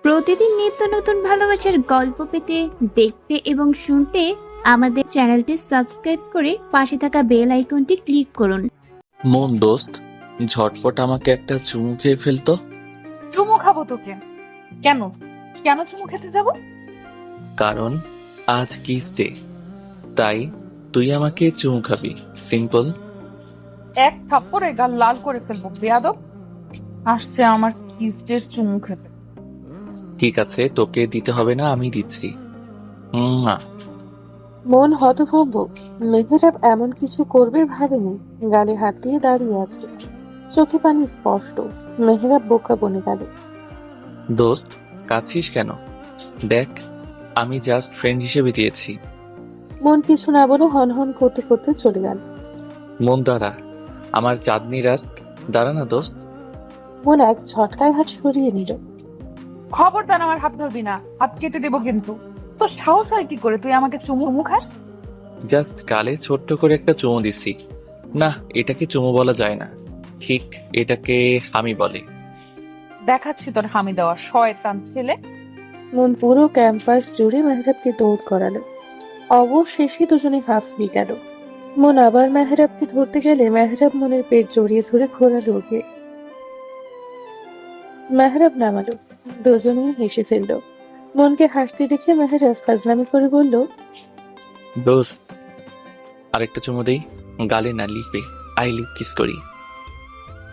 প্রতিদিন নিত্য নতুন ভালোবাসার গল্প পেতে, দেখতে এবং শুনতে আমাদের চ্যানেলটি সাবস্ক্রাইব করে পাশে থাকা বেল আইকনটি ক্লিক করুন। মন দোস্ত, ঝটপট আমাকে একটা চুমু খেয়ে ফেলতো। চুমু খাবো তোকে? কেন কেন চুমু খেতে যাব? কারণ আজ কিস ডে, তাই তুই আমাকে চুমু খাবি। সিম্পল। এক থাপ্পড়ে গাল লাল করে ফেলবো বেয়াদব। আসছে আমার কিসডের চুমু খেতে। ঠিক আছে, তোকে দিতে হবে না, আমি দিচ্ছি। না। মন হতভম্ব। মেহেরাব এমন কিছু করবে ভাবেনি। গালে হাত দিয়ে দাঁড়িয়ে আছে, চোখে পানি স্পষ্ট। মেহেরাব বোকা বনে গেল। দোস্ত, কাঁদছিস কেন? দেখ, আমি জাস্ট ফ্রেন্ড হিসেবে দিয়েছি। মন কিছু না বলে হনহন করতে করতে চলে গেল। মন দাঁড়া, আমার চাঁদনি রাত। দাঁড়া না দোস্ত। মন এক ঝটকায় হাত সরিয়ে নিল। খবরদার আমার হাত ধরবি না, হাত কেটে দেবো কিন্তু। তো সাহস হয় কি করে তুই আমাকে চুমু খাস? জাস্ট গালে ছোট্ট করে একটা চুমু দিছি। না, এটাকে চুমু বলা যায় না, ঠিক এটাকে হামি বলে। দেখাচ্ছি তোর হামি দেওয়া শয়তান ছেলে। মন পুরো ক্যাম্পাস জুড়ে মেহরাবকে দৌড় করালো। অবশেষে দুজনে হাঁপিয়ে গেল। মন আবার মেহরাবকে ধরতে গেলে মেহরাব মনের পেট জড়িয়ে ধরে ঘোরালো ওকে। মেহরাব নামালো, দুজনেই হেসে ফেলল। মনকে হাসতে দেখে মেহরাব ফাজলামি করে বলল, দোস্ত, আরেকটা চুমু দেই, গালে না লিপে। আই লিপ কিস করি।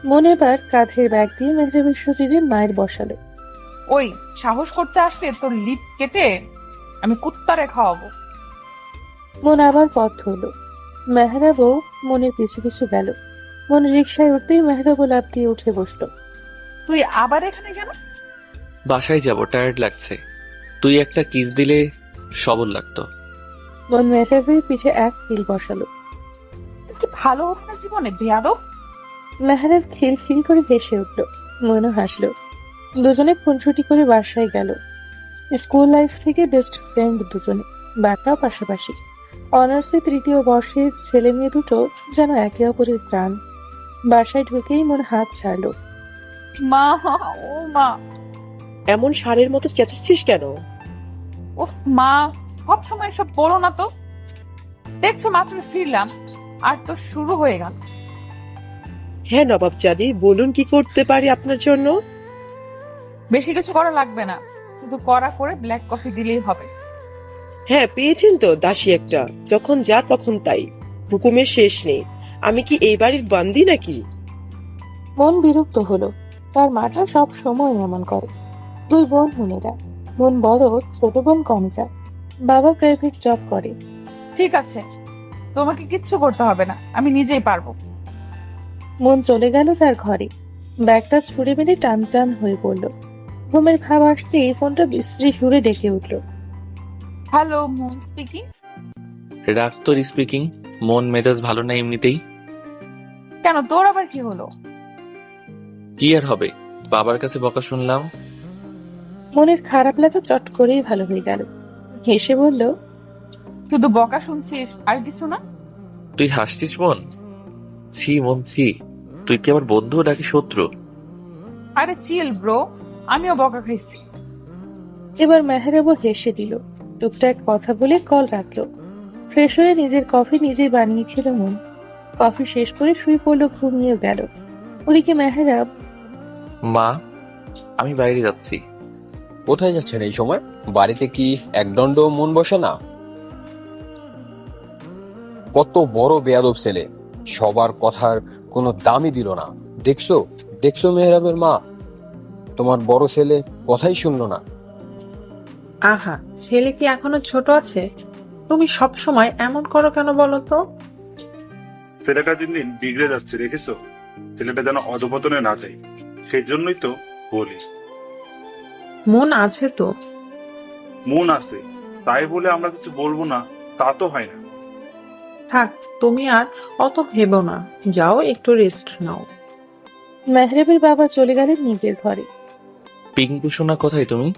মন এবার কাঁধের ব্যাগ দিয়ে মেহরাবের শরীরে মায়ের বসালো। ওই সাহস করতে আসলে তোর লিপ কেটে আমি কুত্তারে খাওয়াবো। মন আবার পথ ধরল। মেহরাবও মনের পিছু পিছু গেল। মন রিকশায় উঠতেই মেহরাবও লাফ দিয়ে উঠে বসলো। তুই আবার এখানে কেন? বাসায় যাব, টায়ার্ড লাগছে। তুই একটা কিস দিলে সবল লাগতো। মন মেহরাবের পিঠে এক কিল বসালো। তুই কি ভালো হোক না জীবনে বেয়াদব? মেহরাব খিলখিল করে ভেসে উঠল। মনও হাসলো। দুজনে খুনসুটি করে বাসায় গেল। স্কুল লাইফ থেকে বেস্ট ফ্রেন্ড দুজনে, বাটাও পাশাপাশি। অনার্সে তৃতীয় বর্ষে ছেলে মেয়ে দুটো যেন একে অপরের প্রাণ। বাসায় ঢুকেই মন হাত ছাড়লো। মা, ও মা। এমন ষাঁড়ের মতো চেঁচাচ্ছিস কেন? উফ মা, সব সময় সব বলো না তো। দেখছো মাত্র ফিরলাম আর তো শুরু হয়ে গেল। হ্যাঁ নবাব চাঁদি, বলুন কি করতে পারি আপনার জন্য? বেশি কিছু করা লাগবে না, শুধু কড়া করে ব্ল্যাক কফি দিলেই হবে। হ্যাঁ, পেয়েছেন তো দাসী একটা, যখন যা তখন তাই, হুকুমের শেষ নেই। আমি কি এই বাড়ির বান্দি নাকি? মন বিরক্ত হলো। তার মাটা সব সময় এমন করে। দুই বোন মুনেরা। বোন বড়, ছোট বোন কণিকা। বাবা প্রাইভেট জব করে। ঠিক আছে, তোমাকে কিচ্ছু করতে হবে না, আমি নিজেই পারবো। মন চলে গেল তার ঘরে। ব্যাগটা ছুঁড়ে মেরে টান টান হয়ে পড়ল। ঘুমের ভাব আসতেই ফোনটা বিশ্রী সুরে ডেকে উঠল। Hello, moon speaking. রাগ তোর স্পিকিং। মন মেজাজ ভালো না এমনিতেই। কেন, তোর আবার কি হলো? কি আর হবে, বাবার কাছে বকা শুনলাম। মনের খারাপ লাগা চট করেই ভালো হয়ে গেল। হেসে বলল, শুধু বকা শুনছিস আর কিছু না? তুই হাসছিস মন? ছি মন ছি, তুই কি আমার বন্ধু নাকি শত্রু? আরে চিল ব্রো, আমিও বকা খাইছি। এবার মেহরাবও হেসে দিল। টুকটাক কথা বলে কল রাখলো। ফ্রেশ হয়ে নিজের কফি নিজেই বানিয়ে খেল মন। কফি শেষ করে শুয়ে পড়লো, ঘুমিয়ে গেল। ওদিকে মেহরাব, মা, আমি বাইরে যাচ্ছি। কোথায় যাচ্ছেন এই সময়? বাড়িতে কি একদণ্ড মন বসে না? কত বড় বেয়াদব ছেলে, সবার কথার কোনো দামই দিল না। দেখছো দেখছো মেহরাবের মা, তোমার বড় ছেলে কথাই শুনলো না। আহা, ছেলে কি এখনো ছোট আছে? তুমি সব সময় এমন করো কেন বলো তো? ছেলেটা দিন দিন বিগড়ে যাচ্ছে, দেখেছো? ছেলেটা যেন অধপতনে না যায়, সেই জন্যই তো বলি। মন আছে তো? মন আছে, তাই বলে আমরা কিছু বলবো না তা তো হয় না। থাক, তুমি আর অত ভেবো না, যাও একটু রেস্ট নাও। মেহরাবের বাবা চলে গেলেন নিজের ঘরে। পিঙ্কু সোনা, কোথায় তুমি?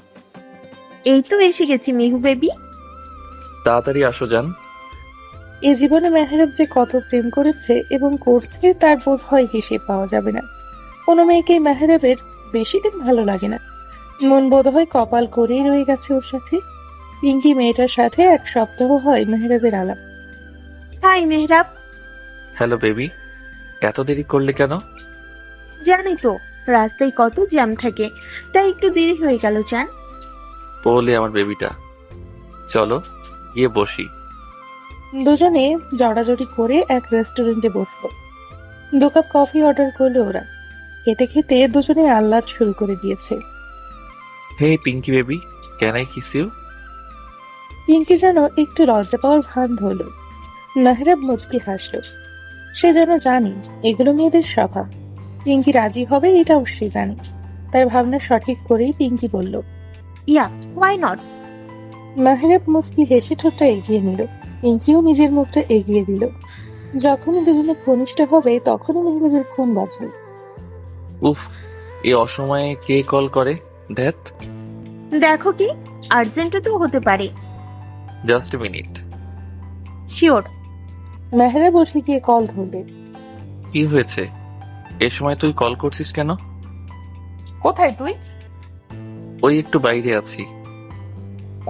এই তো এসে গেছি মিহু বেবি। তাড়াতাড়ি আসো জান। এ জীবনে মেহরাব যে কত প্রেম করেছে এবং করছে তার বোধ হয় হিসেব পাওয়া যাবে না। কোনো মেয়েকেই মেহরাবের বেশি দিন ভালো লাগে না। মন বোধ হয় কপাল করেই রয়ে গেছে ওর সাথে। পিঙ্কি মেয়েটার সাথে 1 সপ্তাহ হয় মেহরাবের আলাপ। হাই মেহরাব। হ্যালো বেবি, এত দেরি করলে কেন? জানি তো রাস্তায় কত জ্যাম থাকে, তাই একটু দেরি হয়ে গেল জান। বলে আমার বেবিটা, চলো গিয়ে বসি। দুজনে জড়াজড়ি করে এক রেস্টুরেন্টে বসলো। 2 কাপ কফি অর্ডার করলো ওরা। খেতে খেতে দুজনে আহ্লাদ শুরু করে দিয়েছে। Hey Pinki baby, can I kiss you? Pinki যেন একটু লজ্জা পাওয়ার ভান ধরল। মেহরাব মুচকি হাসলো। সে যেন জানি এগুলো মেয়েদের স্বভাব। পিঙ্কি রাজি হবে এটাও সে জানে। তার ভাবনা সঠিক করেই পিঙ্কি বলল, ইয়া, হোয়াই নট। মেহরাব মুচকি হেসে ঠোঁটটা এগিয়ে নিল। পিঙ্কিও নিজের মুখটা এগিয়ে দিল। যখনই দুজনে ঘনিষ্ঠ হবে তখনই মেহরাবের ফোন বাজল। উফ, এই অসময়ে কে কল করে? ধ্যাত, দেখো কি, আর্জেন্টও তো হতে পারে। Just minute. শিওর। মেহরাব উঠে গিয়ে কল ধরবে। কি হয়েছে? এ সময় তুই কল করছিস কেন? কোথায় তুই? ওই একটু বাইরে আছি।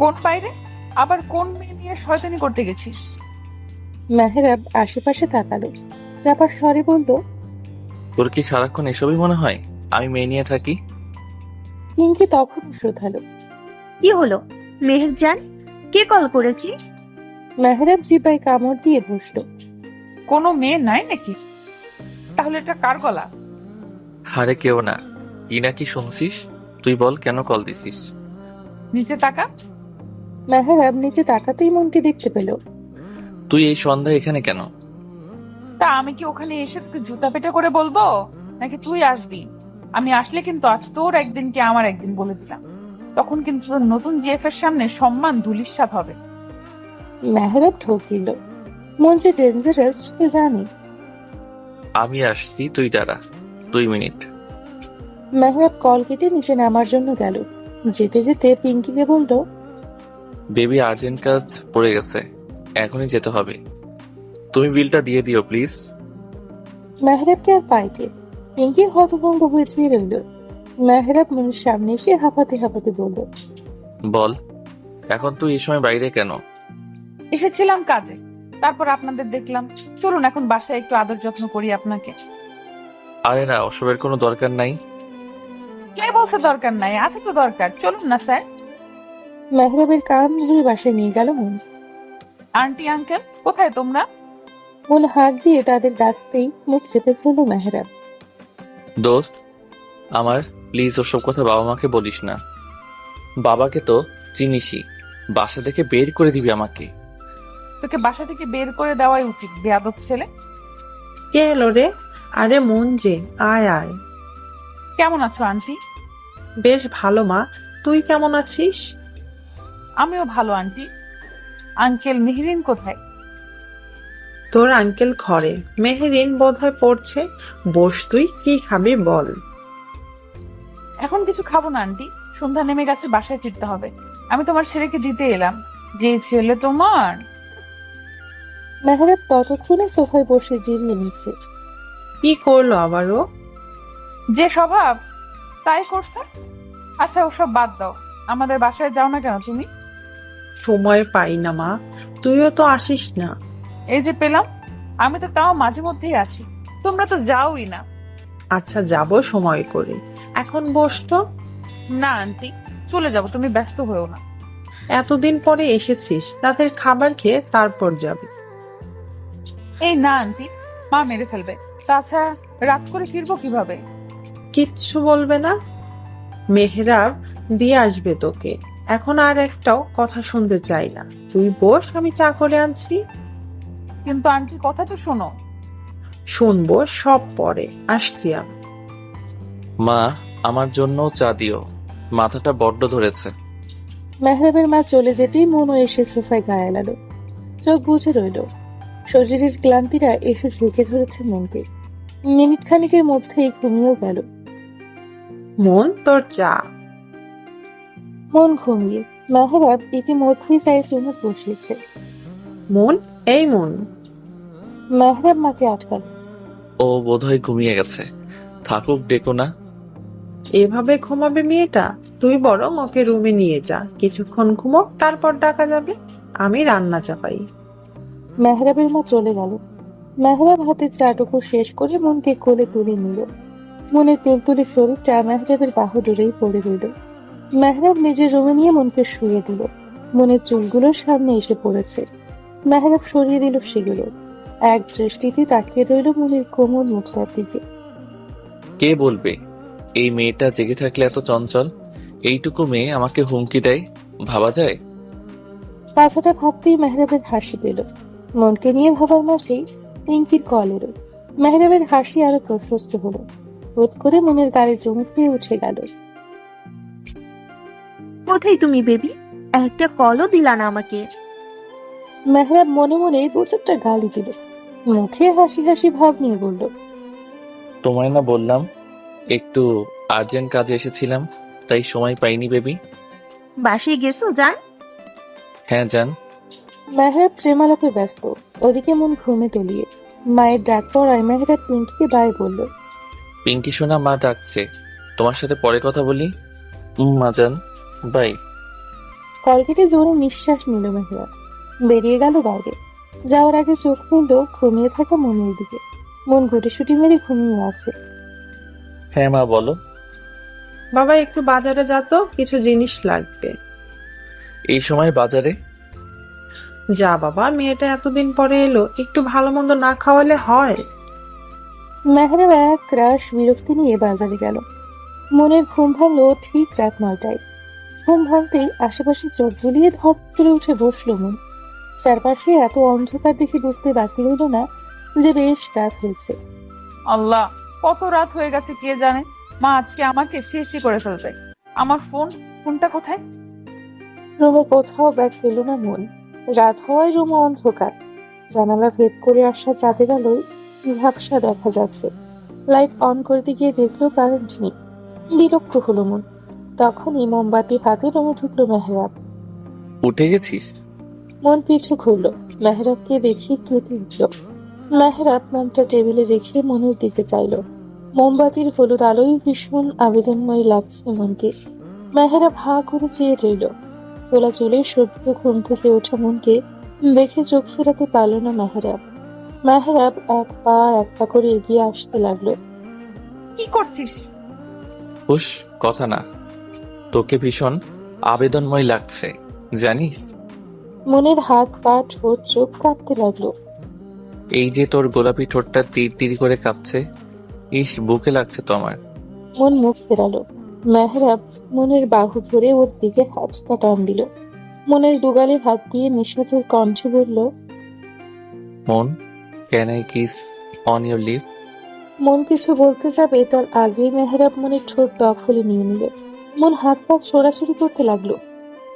কোন বাইরে? আবার কোন মেয়ে নিয়ে শয়তানি করতে গেছিস? মেহরাব আশেপাশে তাকালো। চাপার স্বরে বলল, তোর কি সারাক্ষণ এসবই মনে হয় আমি মেয়ে নিয়ে থাকি? পিঙ্কি তখনই শুধালো। কি হলো মেহেরজান, কে কল করেছি? মেহরাব জিব্বায় কামড় দিয়ে বসলো। কোনো মেয়ে নাই নাকি? তাহলে এটা কার গলা? হারে কেউ না। কি নাকি শুনছিস? তুই বল, কেন কল দিছিস? নিচে তাকা। মেহরাব নিচে তাকাতেই মনকে দেখতে পেল। তুই এই সন্ধ্যায় এখানে কেন? তা আমি কি ওখানে এসে তোকে জুতা পেটা করে বলবো, নাকি তুই আসবি? আমি আসলে কিন্তু আজ তোর একদিন কি আমার একদিন বলে দিলাম। তখন কিন্তু তোর নতুন জিএফ এর সামনে সম্মান ধুলিস্যাৎ হবে। মেহরাব ঠোক দিল। মন যে ডেঞ্জারাস সে জানে। আমি আসছি, তুই দাঁড়া 2 মিনিট। মেহরাব কল কেটে নিচে নামার জন্য গেল। যেতে যেতে পিঙ্কিকে বলল, বেবি আর্জেন্ট কাজ পড়ে গেছে, এখনই যেতে হবে। তুমি বিলটা দিয়ে দিও প্লিজ। মেহরাবকে আর পাইতে। পিঙ্কি হতভম্ব হয়ে চেয়ে রইল। মেহরাব মনের সামনে এসে হাঁপাতে হাঁপাতে বলল, বল, এখন তুই এই সময় বাইরে কেন? এসেছিলাম কাজে, তারপর আপনাদের দেখলাম। চলুন এখন বাসায় একটু আদর যত্ন করি আপনাকে। আরে না, ওসবের কোনো দরকার নাই। কে বলছে দরকার নাই? আছে তো দরকার, চলুন না স্যার। মেহরাবের কান ধরে বাসায় নিয়ে গেল মন। আন্টি আঙ্কেল কোথায় তোমরা? মন হাত দিয়ে তাদের ডাকতেই মুখ চেপে ফেলল মেহরাব। দোস্ত আমার, প্লিজ ওসব কথা বাবা মাকে বলিস না। বাবাকে তো চিনিসই, বাসা থেকে বের করে দিবি আমাকে। তোকে বাসা থেকে বের করে দেওয়াই উচিত, বেয়াদব ছেলে। কে এলো রে? আরে মন যে, আয় আয়। কেমন আছো আন্টি? বেশ ভালো মা, তুই কেমন আছিস? আমিও ভালো আন্টি। আঙ্কেল মেহরিন কোথায়? তোর আঙ্কেল ঘরে, মেহেরিন বোধহয় পড়ছে। বস, তুই কি খাবি বল। এখন কিছু খাবো না আন্টি, সন্ধ্যা নেমে গেছে, বাসায় ফিরতে হবে। আমি তোমার ছেলেকে দিতে এলাম। যে ছেলে তোমার। মেহরাব ততক্ষণে সোফায় বসে জিরিয়ে নিচ্ছে। কি করলো আবারও? যে স্বভাব তাই করছে। আচ্ছা ওসব বাদ দাও, আমাদের বাসায় যাও না কেন তুমি? সময় পাই না মা, তুইও তো আসিস না। এই যে পেলাম, আমি তো তাও মাঝে মধ্যেই আছি, তোমরা তো যাওই না। আচ্ছা যাব সময় করে, এখন বস তো। না আন্টি, চলে যাব, তুমি ব্যস্ত হয়েও না। এতদিন পরে এসেছিস, রাতের খাবার খেয়ে তারপর যাবি। এই না আন্টি, মা মেরে ফেলবে। তাছাড়া রাত করে ফিরবো কিভাবে? কিচ্ছু বলবে না? মেহরাব দিয়ে আসবে তোকে। এখন আর একটাও কথা শুনতে চাই না, তুই বস, আমি চা করে আনছি। কিন্তু আন্টি কথা তো শোনো। শুনবো সব পরে, আসছি আমি। মা, আমার জন্য চা দিও, মাথাটা বড্ড ধরেছে। মেহরাবের মা চলে যেতেই মনও এসে সোফায় গায়ে এলালো। চোখ বুঝে রইল। শরীরের ক্লান্তিরা এসে ঝেঁকে ধরেছে মনকে। মিনিট খানিকের মধ্যেই ঘুমিয়েও গেল। মন, তোর চা। মন ঘুমিয়ে। মেহরাব ইতিমধ্যেই চায়ে চুমুক বসিয়েছে। মন, এই মন, মেহরাব মাকে আটকাল। ও বোধহয় ঘুমিয়ে গেছে, থাকুক, ডেকো না। এভাবে ঘুমাবে মেয়েটা? তুই বরং ওকে রুমে নিয়ে যা, কিছুক্ষণ ঘুমোক, তারপর ডাকা যাবে। আমি রান্না চাপাই। মেহরাবের মা চলে গেল। মেহরাব হাতের চাটুকু শেষ করে মনকে কোলে তুলে নিল। মনের তুলতুলে শরীরটা মেহরাবের বাহুডোরেই পড়ে রইল। মেহরাব নিজের রুমে নিয়ে মনকে শুয়ে দিল। মনের চুলগুলো সামনে এসে পড়েছে। মেহরাব সরিয়ে দিল সেগুলো। এক দৃষ্টিতে তাকিয়ে রইল মনের কোমল মুখটার দিকে। কে বলবে এই মেয়েটা জেগে থাকলে এত চঞ্চল? এইটুকু মেয়ে আমাকে হুমকি দেয়, ভাবা যায়? কথাটা ভাবতেই মেহরাবের হাসি পেল। মনকে নিয়ে ভাবার মাঝেই পিঙ্কির কল এলো। মেহরাবের হাসি আরো প্রশস্ত হলো। বোধ করে মনের গাড়ি জমে উঠে গেল। কোথায় তুমি বেবি? একটা কলও দিলা না আমাকে। মেহরাব মনে মনে দু চারটা গালি দিল। মুখে হাসি হাসি ভাব নিয়ে বলল, তোমায় না বললাম একটু আর্জেন্ট কাজে এসেছিলাম, তাই সময় পাইনি বেবি। বাসায় গেছো জান? হ্যাঁ জান। মেহরাব প্রেমালাপে ব্যস্ত। ওদিকে মন ঘুমে তলিয়ে। মায়ের ডাক পড়ায় মেহরাব পিঙ্কিকে বাই বলল। পিঙ্কি সোনা, মা ডাকছে, তোমার সাথে পরে কথা বলি। মা জান, বাই। কল কেটে জোরে নিঃশ্বাস নিল মেহরাব। বেরিয়ে গেল বাইরে। যাওয়ার আগে চোখ মেলল ঘুমিয়ে থাকা মনের দিকে। মন গুটিসুটি মেরে ঘুমিয়ে আছে। হ্যাঁ মা, বলো। বাবা একটু বাজারে যা তো, কিছু জিনিস লাগবে। এই সময় বাজারে? যা বাবা, মেয়েটা এতদিন পরে এলো, একটু ভালো মন্দ না খাওয়ালে হয়? মেহরাব এক রাশ বিরক্তি নিয়ে বাজারে গেল। মনের ঘুম ভাঙলো ঠিক রাত 9টায়। ঘুম ভাঙতেই আশেপাশে চোখ বুলিয়ে ধপ করে উঠে বসলো মন। চারপাশে এত অন্ধকার দেখে বুঝতে বাকি রইল না যে বেশ রাত হয়েছে। আল্লাহ, কত রাত হয়ে গেছে কে জানে। মা আজকে আমাকে শেষই করে ফেলবে। আমার ফোনটা কোথায়? রুমে কোথাও ব্যাগ পেল না মন। রাত হওয়ায় রুমে অন্ধকার। জানালা ভেদ করে আসা চাঁদের আলোয় ঝাপসা দেখা যাচ্ছে। লাইট অন করতে গিয়ে দেখলো কারেন্ট নেই। বিরক্ত হলো মন। তখনই মোমবাতি হাতে রুমে ঢুকলো মেহরাব। উঠে গেছিস? মন পিছু ঘুরলো। মেহরাবকে দেখে কেঁদে উঠল। মেহরাব মনটা টেবিলে রেখে মনের দিকে চাইলো। মোমবাতির হলুদ আলোয় ভীষণ আবেদনময় লাগছে মনকে। মেহরাব হা করে চেয়ে রইল। তোলা চুলে সদ্য ঘুম থেকে ওঠা মনকে দেখে চোখ ফেরাতে পারল না মেহরাব। মেহরাব এক পা করে এগিয়ে আসতে লাগলো। কি করছিস? হুশ, কথা না। তোকে ভীষণ আবেদনময় লাগছে, জানিস? মনের হাত পা ঠোঁট চোখ কাঁপতে লাগলো। এই যে তোর গোলাপি ঠোঁটটা তীর তীর করে কাঁপছে, ইস, বুকে লাগছে তো আমার। মন মুখ ফেরালো। মেহরাব মনের বাহু ধরে ওর দিকে হাঁচকা টান দিল। মনের দুগালে হাত দিয়ে নিঃস্বার্থ কণ্ঠে বলল, Mon, can I kiss on your lip? Mon কিছু বলতে যাবে তার আগেই মেহরাব মনের ঠোঁট দখলে নিয়ে নিল। মন হাত পা ছোড়াছুড়ি করতে লাগলো,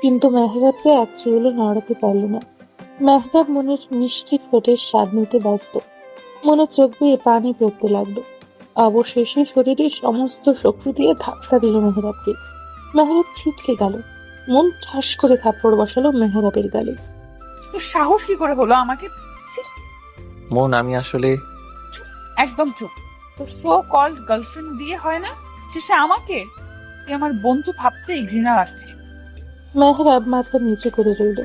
কিন্তু মেহরাবকে এক চুলও নড়াতে পারল না। মেহরাব মনের মিষ্টি ঠোঁটের স্বাদ নিতে ব্যস্ত। মনের চোখ দিয়ে পানি পড়তে লাগলো। অবশেষে শরীরের সমস্ত শক্তি দিয়ে ধাক্কা দিল মেহরাবকে। মেহরাব ছিটকে গেল। মন ঠাস করে থাপ্পড় বসালো মেহরাবের গালে। তোর সাহস কি করে হলো আমাকে? ছি, মন, আমি আসলে একদম চুপ। তোর সো কল্ড গার্লফ্রেন্ড দিয়ে হয় না, শেষে আমাকে তুই আমার বন্ধু ভাবতেই ঘৃণা লাগছে। মেহরাব মাথা নিচু করে রইল।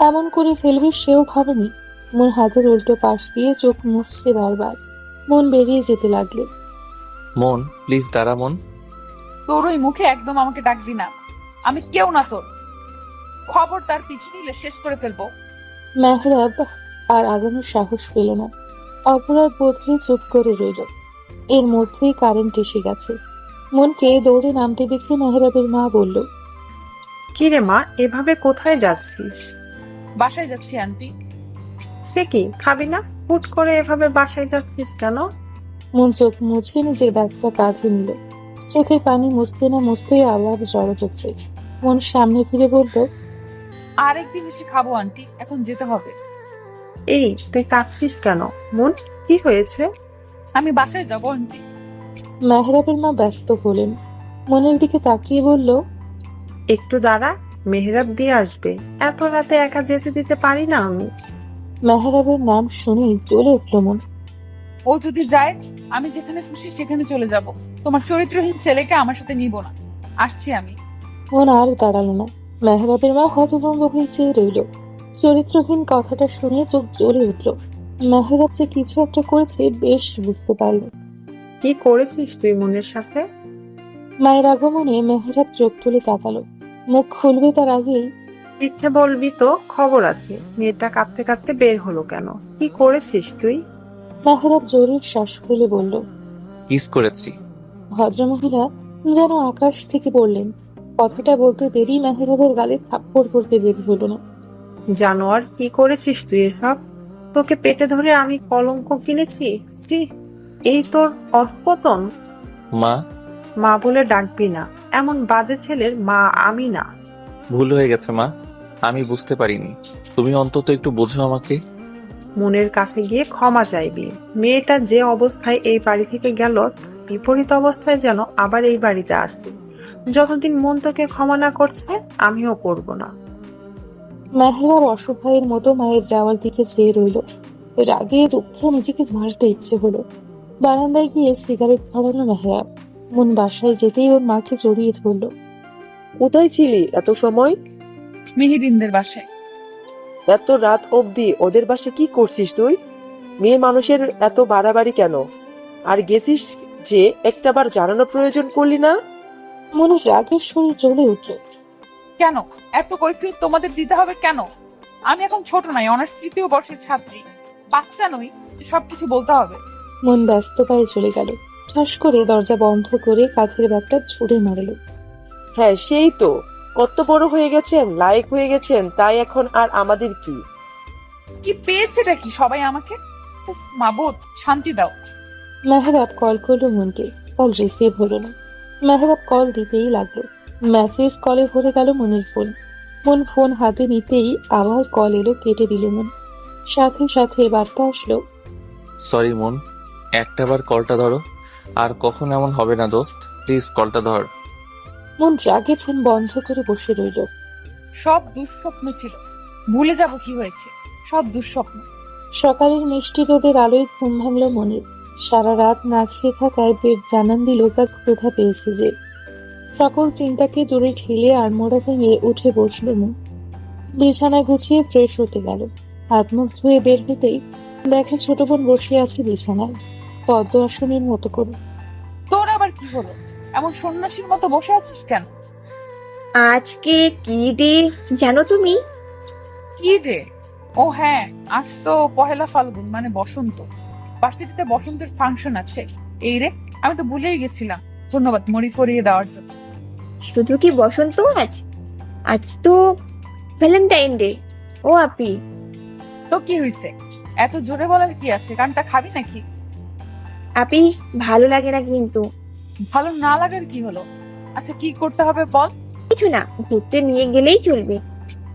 এমন করে ফেলবে সেও ভাবেনি। মন হাতের উল্টো পাশ দিয়ে চোখ মুছছে বারবার। মন বেরিয়ে যেতে লাগলো। মন, প্লিজ দাঁড়া মন। তোর ওই মুখে একদম আমাকে ডাকবি না। আমি কেউ না তোর। খবর তার পিছু নিলে শেষ করে ফেলবো। মেহরাব আর আগানোর সাহস পেল না। অপরাধ বোধ হয়ে চুপ করে রইল। এর মধ্যেই কারেন্ট এসে গেছে। মনকে দৌড়ে নামতে দেখে মেহরাবের মা বলল, কি রে মা, এভাবে কোথায় যাচ্ছিস? বাসায় যাচ্ছি আন্টি। সে কি, খাবি না? হুট করে এভাবে বাসায় যাচ্ছিস কেন? মন চোখ মুছে নিজের ব্যাগটা কাঁধে নিল। চোখের পানি মুছতে না মুছতেই আবার জড়ো হচ্ছে। মন সামনে ফিরে বলল, আরেকদিন এসে খাবো আন্টি, এখন যেতে হবে। এই, তুই কাঁদছিস কেন? মন, কি হয়েছে? আমি বাসায় যাবো আন্টি। মেহরাবের মা ব্যস্ত হলেন। মনের দিকে তাকিয়ে বলল, একটু দাঁড়া, মেহরাব দিয়ে আসবে। এত রাতে একা যেতে দিতে পারি না আমি। মেহরাবের নাম শুনেই জ্বলে উঠল মন। ও যদি যায়, আমি যেখানে খুশি সেখানে চলে যাব। তোমার চরিত্রহীন ছেলেকে আমার সাথে নিব না। আসছি আমি। মন আর দাঁড়ালো না। মেহরাবের মা হতভম্ব হয়ে চেয়ে রইল। চরিত্রহীন কথাটা শুনে চোখ জ্বলে উঠল। মেহরাব যে কিছু একটা করেছে বেশ বুঝতে পারল। কি করেছিস তুই মনের সাথে? মায়ের আগমনে মেহরাব চোখ তুলে তাকালো। মুখ খুলবে তার আগেই মিথ্যে বলবি তো, খবর আছে। মেয়েটা কাঁদতে কাঁদতে বের হলো কেন? কি করেছিস তুই? মেহরাব জোরে শ্বাস ফেলে বলল। কিস করেছি। ভদ্রমহিলা যেন আকাশ থেকে পড়লেন। কথাটা বলতে দেরি মেহরাবের গালে থাপ্পড় করতে দেরি হলো না। জানোয়ার, কি করেছিস তুই এসব? তোকে পেটে ধরে আমি কলঙ্ক কিনেছি। ছি, এই তোর অধপতন। মা, মা বলে ডাকবি না। এমন বাজে ছেলের মা আমি না। ভুল হয়ে গেছে মা, আমি বুঝতে পারিনি। তুমি অন্তত একটু বোঝো আমাকে। মনের কাছে গিয়ে ক্ষমা চাইবি। মেয়েটা যে অবস্থায় এই বাড়ি থেকে গেল, বিপরীত অবস্থায় যেন আবার এই বাড়িতে আসে। যতদিন মন তোকে ক্ষমা না করছে, আমিও করব না। মেহরাব অসহায়ের মতো মায়ের যাওয়ার দিকে চেয়ে রইল। রাগে দুঃখে নিজেকে মারতে ইচ্ছে হলো। বারান্দায় গিয়ে সিগারেট ধরালো মেহরাব। মন বাসায় যেতেই ওর মাকে জড়িয়ে ধরল। কোথায় ছিলি এত সময়? মেহেদিনদের বাসায়। এত রাত অবধি ওদের বাসে কি করছিস তুই? মেয়ে মানুষের এত বাড়াবাড়ি কেন? আর গেছিস যে একটাবার জানানো প্রয়োজন করলি না? মনের রাগের শরীর জ্বলে উঠল। কেন এত কৈফিয়ত তোমাদের দিতে হবে কেন? আমি এখন ছোট নই, অনার্স 3য় বর্ষের ছাত্রী। বাচ্চা নই যে সবকিছু বলতে হবে। মন ব্যস্ত পায়ে চলে গেল। ঠাস করে দরজা বন্ধ করে কাঁধের ব্যাগটা ছুড়ে মারল। হ্যাঁ, সেই তো। কত বড় হয়ে গেছেন, লায়ক হয়ে গেছেন, তাই এখন আর আমাদের কি? কি পেয়েছেটা কি সবাই আমাকে? উফ, মাবুদ শান্তি দাও। মেহরাব কল করলো মনকে। কল রিসিভ হলো না। মেহরাব কল দিতেই লাগলো। মেসেজ কলে ভরে গেল মনের ফোন। মন ফোন হাতে নিতেই আবার কল এলো, কেটে দিল মন। সাথে সাথে বার্তা আসলো। সরি মন, একটাবার কলটা ধরো। আর কখন এমন হবে না দোস্ত, প্লিজ কলটা ধর। মন রাগে ফোন বন্ধ করে বসে রইল। সব দুঃস্বপ্ন ছিল, ভুলে যাব কি হয়েছে। সব দুঃস্বপ্ন। সকালের মিষ্টি রোদের আলোয় ঘুম ভাঙল মনের। সারা রাত না খেয়ে থাকায় পেট জানান দিল তার ক্ষুধা পেয়েছে যে। সকল চিন্তাকে দূরে ঠেলে আড়মোড়া ভেঙে উঠে বসল মন। বিছানা গুছিয়ে ফ্রেশ হতে গেল। হাত মুখ ধুয়ে বের হতেই দেখে ছোট বোন বসে আছে বিছানায়, পদ্ম আসনের মতো করে। তোর আবার কি হলো? এমন সন্ন্যাসীর মতো বসে আছিস কেন? আজকে কি ডে জানো তুমি? কি ডে? ও হ্যাঁ, আজ তো পহেলা ফাল্গুন, মানে বসন্ত। ভার্সিটিতে বসন্তের ফাংশন আছে। এই রে, আমি তো ভুলেই গেছিলাম। ধন্যবাদ মনে করিয়ে দেওয়ার জন্য। শুধু কি বসন্ত আজ? আজ তো ভ্যালেন্টাইন ডে। ও আপি, তো কি হয়েছে? এত জোরে বলার কি আছে? গানটা খাবি নাকি? আপি ভালো লাগে না কিন্তু। ভালো না লাগার কি হলো? আচ্ছা কি করতে হবে বল। কিছু না, ঘুরতে নিয়ে গেলেই চলবে।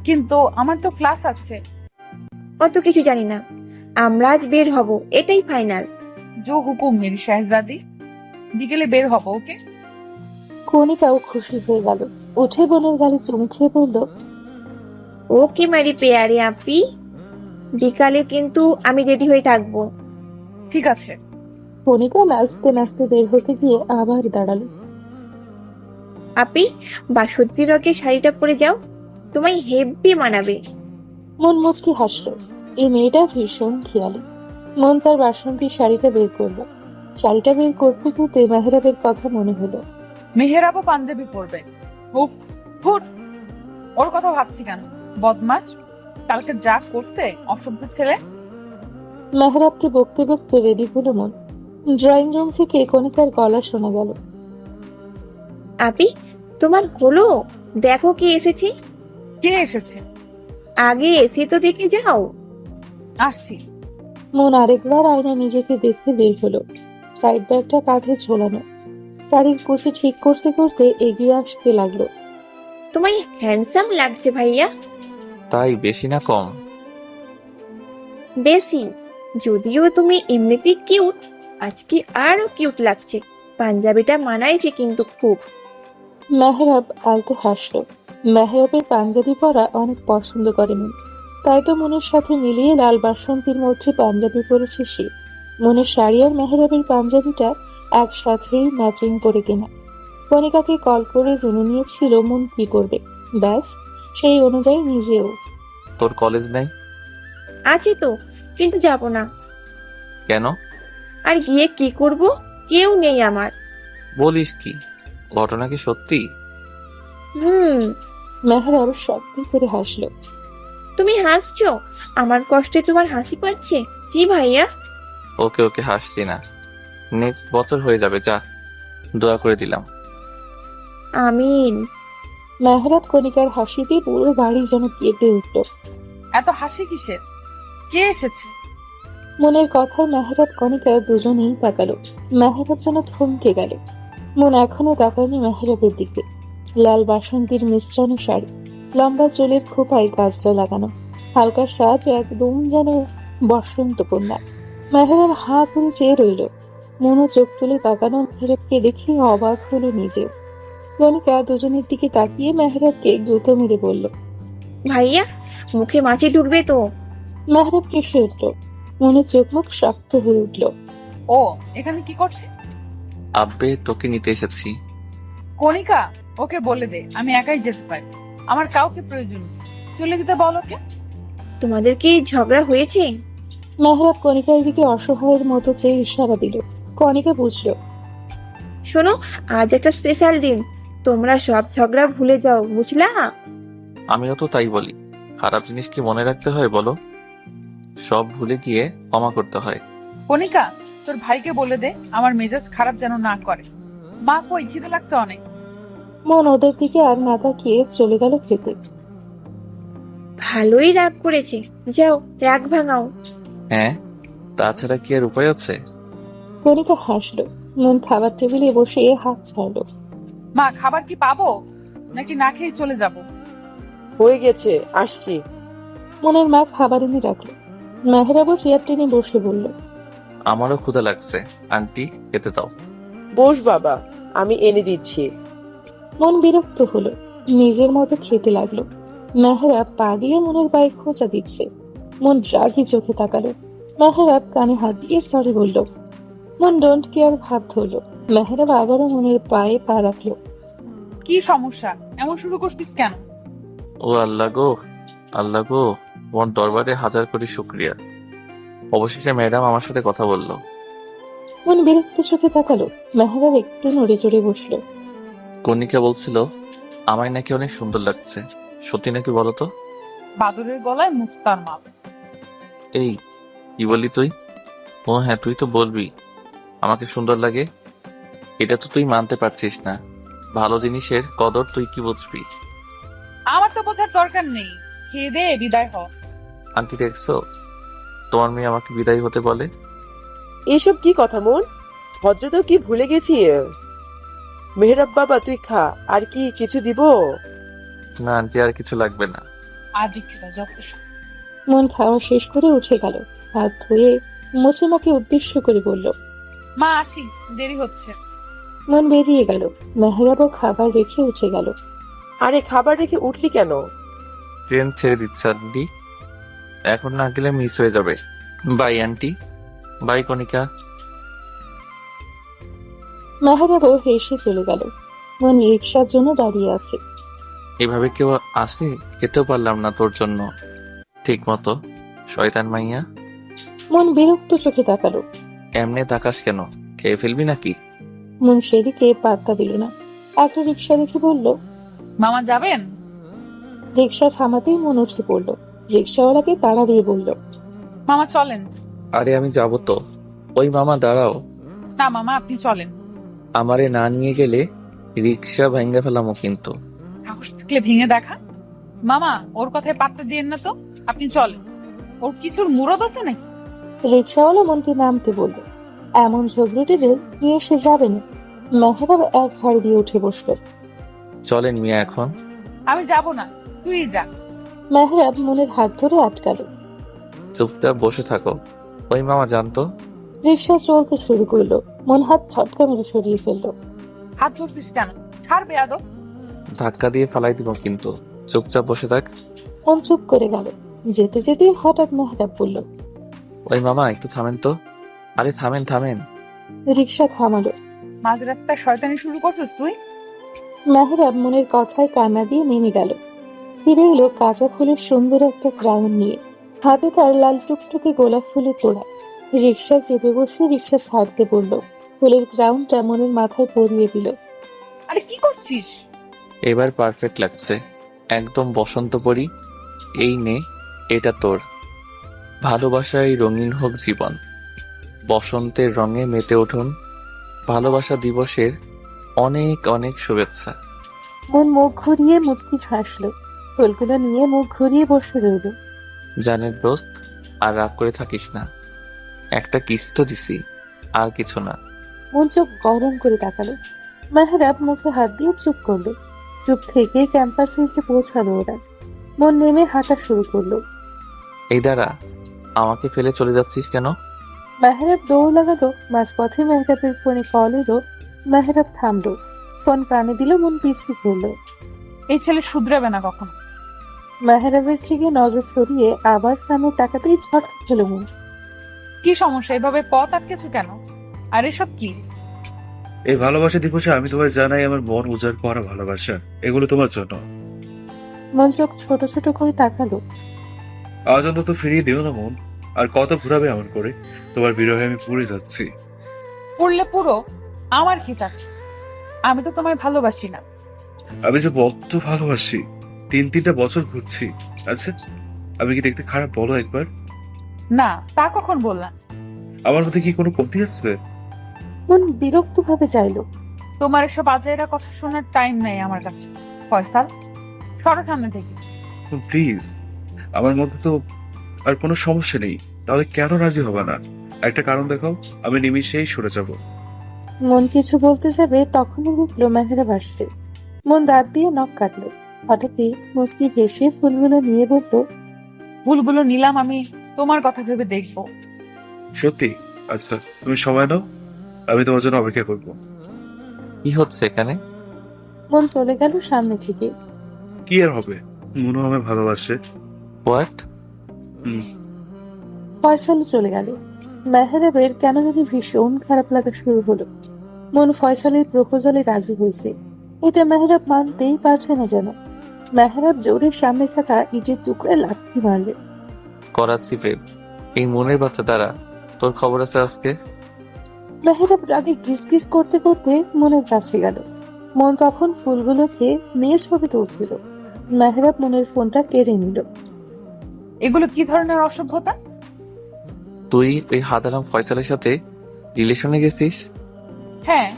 কিন্তু আমার তো ক্লাস আছে। অত কিছু জানি না, আমরা আজ বের হব, এটাই ফাইনাল। জো হুকুম মেরি শাহজাদি। বিকেলে বের হব, ওকে? কণিকাও খুশি হয়ে গেল। উঠে বোনের গালে চুমু খেয়ে বলল, ওকে মারি পেয়ারে আপি, বিকালে কিন্তু আমি রেডি হয়ে থাকবো। ঠিক আছে। কণিকা নাচতে নাচতে বের হতে গিয়ে আবার দাঁড়ালো। আপি, বাসন্তী রঙের শাড়িটা পরে যাও, তোমায় হেব্বি মানাবে। মন মুচকি হাসলো। এই মেয়েটা ভীষণ খেয়ালি। মন তার বাসন্তী শাড়িটা বের করলো। শাড়িটা বের করতে করতে মেহরাবের কথা মনে হলো। মেহেরাবও পাঞ্জাবি পরবে। উফ, ফুট। ওর কথা ভাবছি কেন? বদমাস, কালকে যা করছে অসভ্য ছেলে। মেহরাবকে বকতে বকতে রেডি হলো মন। ড্রয়িং রুম থেকে কণিকার গলা শোনা গেল। আপি, তোমার হলো? দেখো কে এসেছে। কে এসেছে? আগে এসে তো দেখে যাও। আসছি। মন আরেকবার আয়না নিজেকে দেখতে বের হলো। সাইড ব্যাগটা কাঁধে ঝোলানো। শাড়ির কুচি ঠিক করতে করতে এগিয়ে আসতে লাগলো। তোমায় হ্যান্ডসাম লাগছে ভাইয়া। তাই বেশি না কম? বেশি। যদিও তুমি এমনিতেই কিউট, আজকে আরো কিউট লাগছে। পাঞ্জাবিটা মানাইছে কিন্তু খুব। মেহরাব আলতো হাসলো। মেহরাবের পাঞ্জাবি পরা অনেক পছন্দ করে মন। তাই তো মনের সাথে মিলিয়ে লাল বাসন্তীর মধ্যে পাঞ্জাবি পরেছে সে। মনের শাড়ি আর মেহরাবের পাঞ্জাবিটা একসাথেই ম্যাচিং করে কেনা। কণিকাকে কল করে জেনে নিয়েছিল মন কি করবে, ব্যাস সেই অনুযায়ী নিজেও। তোর কলেজ নেই? আছে তো, কিন্তু যাব না। কেন? আর গিয়ে কি করব? কেউ নেই আমার। বলিস কি? ঘটনা কি সত্যি? হুম। মেহরাব সত্যি করে হাসলো। তুমি হাসছো? আমার কষ্টে তোমার হাসি পাচ্ছে? সি ভাইয়া। ওকে ওকে, হাসছি না। নেক্সট বছর হয়ে যাবে, যা। দোয়া করে দিলাম। আমিন। মেহরাব কণিকার হাসিতে পুরো বাড়ি যেন কেঁপে উঠল। এত হাসি কিসের? কে এসেছে? মনের কথা মেহরাব কণিকা দুজনেই তাকালো। মেহরাব যেন থমকে গেল। মন এখনো তাকায়নি মেহরাবের দিকে। লাল বাসন্তীর মিশ্রণে শাড়ি, লম্বা চুলের খোপায় গাছটা লাগানো, হালকা সাজ একদম যেন বসন্ত কন্যা। মেহরাব হা করে চেয়ে রইল। মনও চোখ তুলে তাকানো মেহরাবকে দেখে অবাক হলো নিজেও। কণিকা দুজনের দিকে তাকিয়ে মেহরাবকে গুঁতো মেরে বলল। ভাইয়া, মুখে মাছি ঢুকবে তো। মেহরাব কেসে উঠল। মনের চোখ মুখ শক্ত হয়ে উঠল। ও এখানে কি করছে? আব্বে, তোকে নিতে এসেছি। কণিকা, ওকে বলে দে আমি একাই যেতে পারি, আমার কাউকে প্রয়োজন নেই। চলে যেতে বল ওকে। তোমাদের কি ঝগড়া হয়েছে? মেহরাব কণিকার দিকে অসহায়ের মতো চেয়ে ইশারা দিল। কণিকা বুঝল। শোনো, আজ একটা স্পেশাল দিন, তোমরা সব ঝগড়া ভুলে যাও, বুঝলা? আমিও তো তাই বলি। খারাপ জিনিস কি মনে রাখতে হয় বলো? সব ভুলে গিয়ে ক্ষমা করতে হয়। কণিকা, তোর ভাইকে বলে দে আমার মেজাজ খারাপ যেন না করে। মা কই, খিদে লাগছে অনেক। মন ওদের দিকে আর না তাকিয়ে চলে গেল খেতে। ভালোই রাগ করেছে, যাও রাগ ভাঙাও। হ্যাঁ, তাছাড়া কি আর উপায় আছে? কণিকা হাসলো। মন খাবার টেবিলে বসে হাত ছাড়লো। মা, খাবার কি পাবো নাকি না খেয়ে চলে যাব? হয়ে গেছে, আসছি। মনের মা খাবার এনে রাখলো। মেহরাবও চেয়ার টেনে বসে বলল। আমারও ক্ষুধা লাগছে, আন্টি খেতে দাও। বস বাবা, আমি এনে দিচ্ছি। মন বিরক্ত হলো, নিজের মতো খেতে লাগলো। মেহরাব পা দিয়ে মনের পায়ে খোঁচা দিচ্ছে। মন রাগি চোখে তাকালো। মেহরাব কানে হাত দিয়ে সরি বলল। মন ডোন্ট কেয়ার ভাব ধরলো। মেহরাব আবারও মনের পায়ে পা রাখলো। কি সমস্যা? এমন শুরু করছিস কেন? ও আল্লাহ গো, আল্লাহ গো, তোমার দরবারে হাজার কোটি শুক্রিয়া। অবশেষে ম্যাডাম আমার সাথে কথা বললো। মন বিরক্ত চোখে তাকালো। মেহরাব একটু নড়ে চড়ে বসলো। কণিকা বলছিল আমায় নাকি অনেক সুন্দর লাগছে। সত্যি নাকি বলো তো? বাদরের গলায় মুক্তার মাপ। এই, কি বললি তুই? ও হ্যাঁ, তুই তো বলবি আমাকে সুন্দর লাগে। এটা তো তুই মানতে পারছিস না। ভালো জিনিসের কদর তুই কি বুঝবি? আমার তো বোঝার দরকার নেই, খেয়ে দে বিদায় হ। আন্টি দেখছো, তোমার মেয়ে আমাকে বিদায় হতে বলে। এসব কি কথা মন? ভদ্রতা কি ভুলে গেছি? মেহরাব বাবা, তুই খা। আর কি কিছু দিব? না আন্টি, আর কিছু লাগবে না। আর দেখি যত সব। মন খাওয়া শেষ করে উঠে গেল। হাত ধুয়ে মুছে মাকে উদ্দেশ্য করে বলল। মা আসি, দেরি হচ্ছে। মন বেরিয়ে গেল। মেহরাবও খাবার রেখে উঠে গেল। আরে, খাবার রেখে উঠলি কেন? ট্রেন ছেড়ে দিচ্ছে আন্টি, এখন না গেলে মিস হয়ে যাবে। বাই আন্টি, বাই কণিকা। মেহরাবও হেসে চলে গেল। মন রিক্সার জন্য দাঁড়িয়ে আছে। এভাবে কেউ আসে? খেতেও পারলাম না তোর জন্য ঠিক মতো, শয়তান মাইয়া। মন বিরক্ত চোখে তাকালো। এমনি তাকাস কেন? খেয়ে ফেলবি নাকি? মন সেদিকে পাত্তা দিল না। একটা রিক্সা দেখে বলল। মামা যাবেন? রিক্সা থামাতেই মন উঠে পড়লো। রিক্সাওয়ালাকে তাড়া দিয়ে বলল। মামা চলেন। আরে আমি যাবো তো। ওই মামা দাঁড়াও, না মামা, আপনি চলেন। আমারে না নিয়ে গেলে রিক্সা ভেঙে ফেলামো কিন্তু। সাহস থাকলে ভেঙে দেখা। মামা, ওর কথায় পাত্তা দিয়েন না তো, আপনি চলেন। ওর কিছুর মুরদ আছে নাকি? রিক্সাওয়ালা মনকে নামতে বলল। এমন ঝগড়ুটিদের নিয়ে সে যাবে না। মেহরাব এক ঝাড় দিয়ে উঠে বসলো। চলেন মিয়া এখন। আমি যাব না, তুই যা। মেহরাব মনের হাত ধরে আটকালো। চুপচাপ বসে থাকো। ওই মামা জানতো। রিক্সা চলতে শুরু করলো। মন হাত ছটকা মেরে সরিয়ে ফেললো। হাত ধরছিস কেন? ছাড় বেয়াদব। ধাক্কা দিয়ে ফেলাই দিব কিন্তু। চুপচাপ বসে থাক। মন চুপ করে গেল। যেতে যেতে হঠাৎ মেহরাব বলল। ওই মামা একটু থামেন তো। আরে থামেন থামেন। রিক্সা থামালো। মাঝ রাস্তায় শয়তানি শুরু করছিস তুই? মেহরাব মনের কথায় কান্না দিয়ে নেমে গেল। ফিরে এলো কাঁচা ফুলের সুন্দর একটা ক্রাউন নিয়ে, হাতে তার লাল টুকটুকে গোলাপ ফুলের তোড়া। রিক্সায় চেপে বসে রিক্সা ছাড়তে বলল। ফুলের ক্রাউনটা মনের মাথায় পরিয়ে দিল। আরে কি করছিস? এবার পারফেক্ট লাগছে, একদম বসন্ত পরি। এই নে, এটা তোর। ভালোবাসায় রঙিন হোক জীবন, বসন্তের রঙে মেতে উঠুন। ভালোবাসা দিবসের অনেক অনেক শুভেচ্ছা। মন মুখ ঘুরিয়ে মুচকি হাসলো। ফুলগুলো নিয়ে মুখ ঘুরিয়ে বসে রইল। জানের দোস্ত, আর রাগ করে থাকিস না। একটা কিস তো দিছি, আর কিছু না। মন চোখ গরম করে তাকালো। মেহরাব মুখে হাত দিয়ে চুপ করলো। চুপ থেকে ক্যাম্পাসে এসে পৌঁছালো ওরা। মন নেমে হাঁটা শুরু করলো। এই দাঁড়া, আমাকে ফেলে চলে যাচ্ছিস কেন? মেহরাব দৌড় লাগালো। মাঝপথে মেহরাবের ফোনে কল এলো। মেহরাব থামলো, ফোন কানে দিল। মন পিছু ঘুরলো। এই ছেলে শুধরাবে না কখনো। মেহরাবের থেকে নজর সরিয়ে আবার সামনে তাকাতেই ছটকে খেলো মন। কি সমস্যা? এভাবে পথ আটকেছো কেন? আর এসব কি? এই ভালোবাসা দিবসে আমি তোমায় জানাই আমার মন উজাড় করা ভালোবাসা। এগুলো তোমার জন্য। মন চোখ ছোট ছোট করে তাকালো। আজ অন্তত ফিরিয়ে দিও না মন। আর কত ঘুরাবে এমন করে? তোমার বিরহে আমি পুড়ে যাচ্ছি। পড়লে পুরো, আমার কি থাকে? আমি তো তোমায় ভালোবাসি না। আমি যে বড্ড ভালোবাসি। 3-3টা বছর ঘুরছি। আচ্ছা, আমি কি দেখতে খারাপ বলো একবার? না, তা কখন বললাম? আমার মধ্যে কি কোনো কমতি আছে? মন বিরক্ত ভাবে চাইলো। তোমার এসব আজাইরা কথা শোনার টাইম নেই আমার কাছে। ফয়সাল, সরো সামনে থেকে। প্লিজ, আমার মধ্যে তো আর কোনো সমস্যা নেই। তাহলে কেন রাজি হবে না? একটা কারণ দেখাও, আমি নিমিষেই সরে যাব। মন কিছু বলতে যাবে তখনই দেখলো মেহরাব আসছে। মন দাঁত দিয়ে নখ কাটলো। হঠাৎই মুচকি হেসে ফুলগুলো নিয়ে বলল। ভুলগুলো নিলাম আমি, তোমার কথা ভেবে দেখবো। সত্যি? আচ্ছা, তুমি সময় নাও, আমি তোমার জন্য অপেক্ষা করব। কি হচ্ছে এখানে? মন চলে গেল সামনে থেকে। কি আর হবে? মনু আমায় ভালোবাসে। হোয়াট? ফয়সালও চলে গেল। মেহরাবের কেন জানি ভীষণ খারাপ লাগা শুরু হলো। মন ফয়সালের প্রপোজালে রাজি হয়েছে, এটা মেহরাব মানতেই পারছে না যেন। মেহরাব জোরে সামনে থাকা ইটের টুকরা লাথি মারলে। করাচ্ছি প্রেম। এই মনের বাচ্চা দ্বারা তোর খবর আছে আজকে। মেহরাব রাগে গিস গিস করতে করতে মনের কাছে গেল। মন তখন ফুলগুলোকে নিয়ে ছবি তুলছিল। মেহরাব মনের ফোনটা কেড়ে নিল। এগুলো কি ধরনের অসভ্যতা? তুই ওই হাদারাম ফয়সালের সাথে রিলেশনে গেছিস? হ্যাঁ,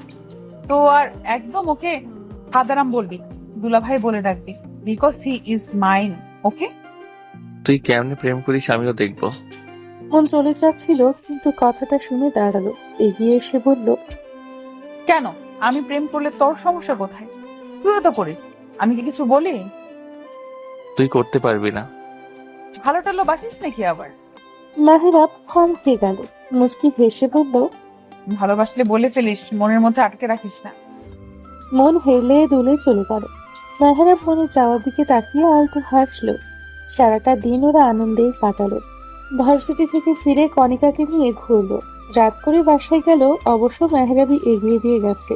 তো আর একদম ওকে হাদারাম বলবি, দুলাভাই বলে ডাকবি, বিকজ হি ইজ মাইন। ওকে? তুই কেমনে প্রেম করিস আমিও দেখবো। মন চলে যাচ্ছিল, কিন্তু কথাটা শুনে দাঁড়ালো। এগিয়ে এসে বলল। কেন? আমি প্রেম করলে তোর সমস্যা কোথায়? তুইও তো করিস, আমি কি কিছু বলি? তুই করতে পারবি না। ভালো টালো বাসিস নাকি আবার? মেহরাব থমকে গেল। মুচকি হেসে বলল। ভালোবাসলে বলে ফেলিস, মনের মধ্যে আটকে রাখিস না। মন হেলে দুলে চলে গেল। মেহরাব মনে যাওয়ার দিকে তাকিয়ে আলতো হাসলো। সারাটা দিন ওরা আনন্দেই কাটালো। ভার্সিটি থেকে ফিরে কণিকাকে নিয়ে ঘুরলো। রাত করে বাসায় গেল, অবশ্য মেহরাবই এগিয়ে দিয়ে গেছে।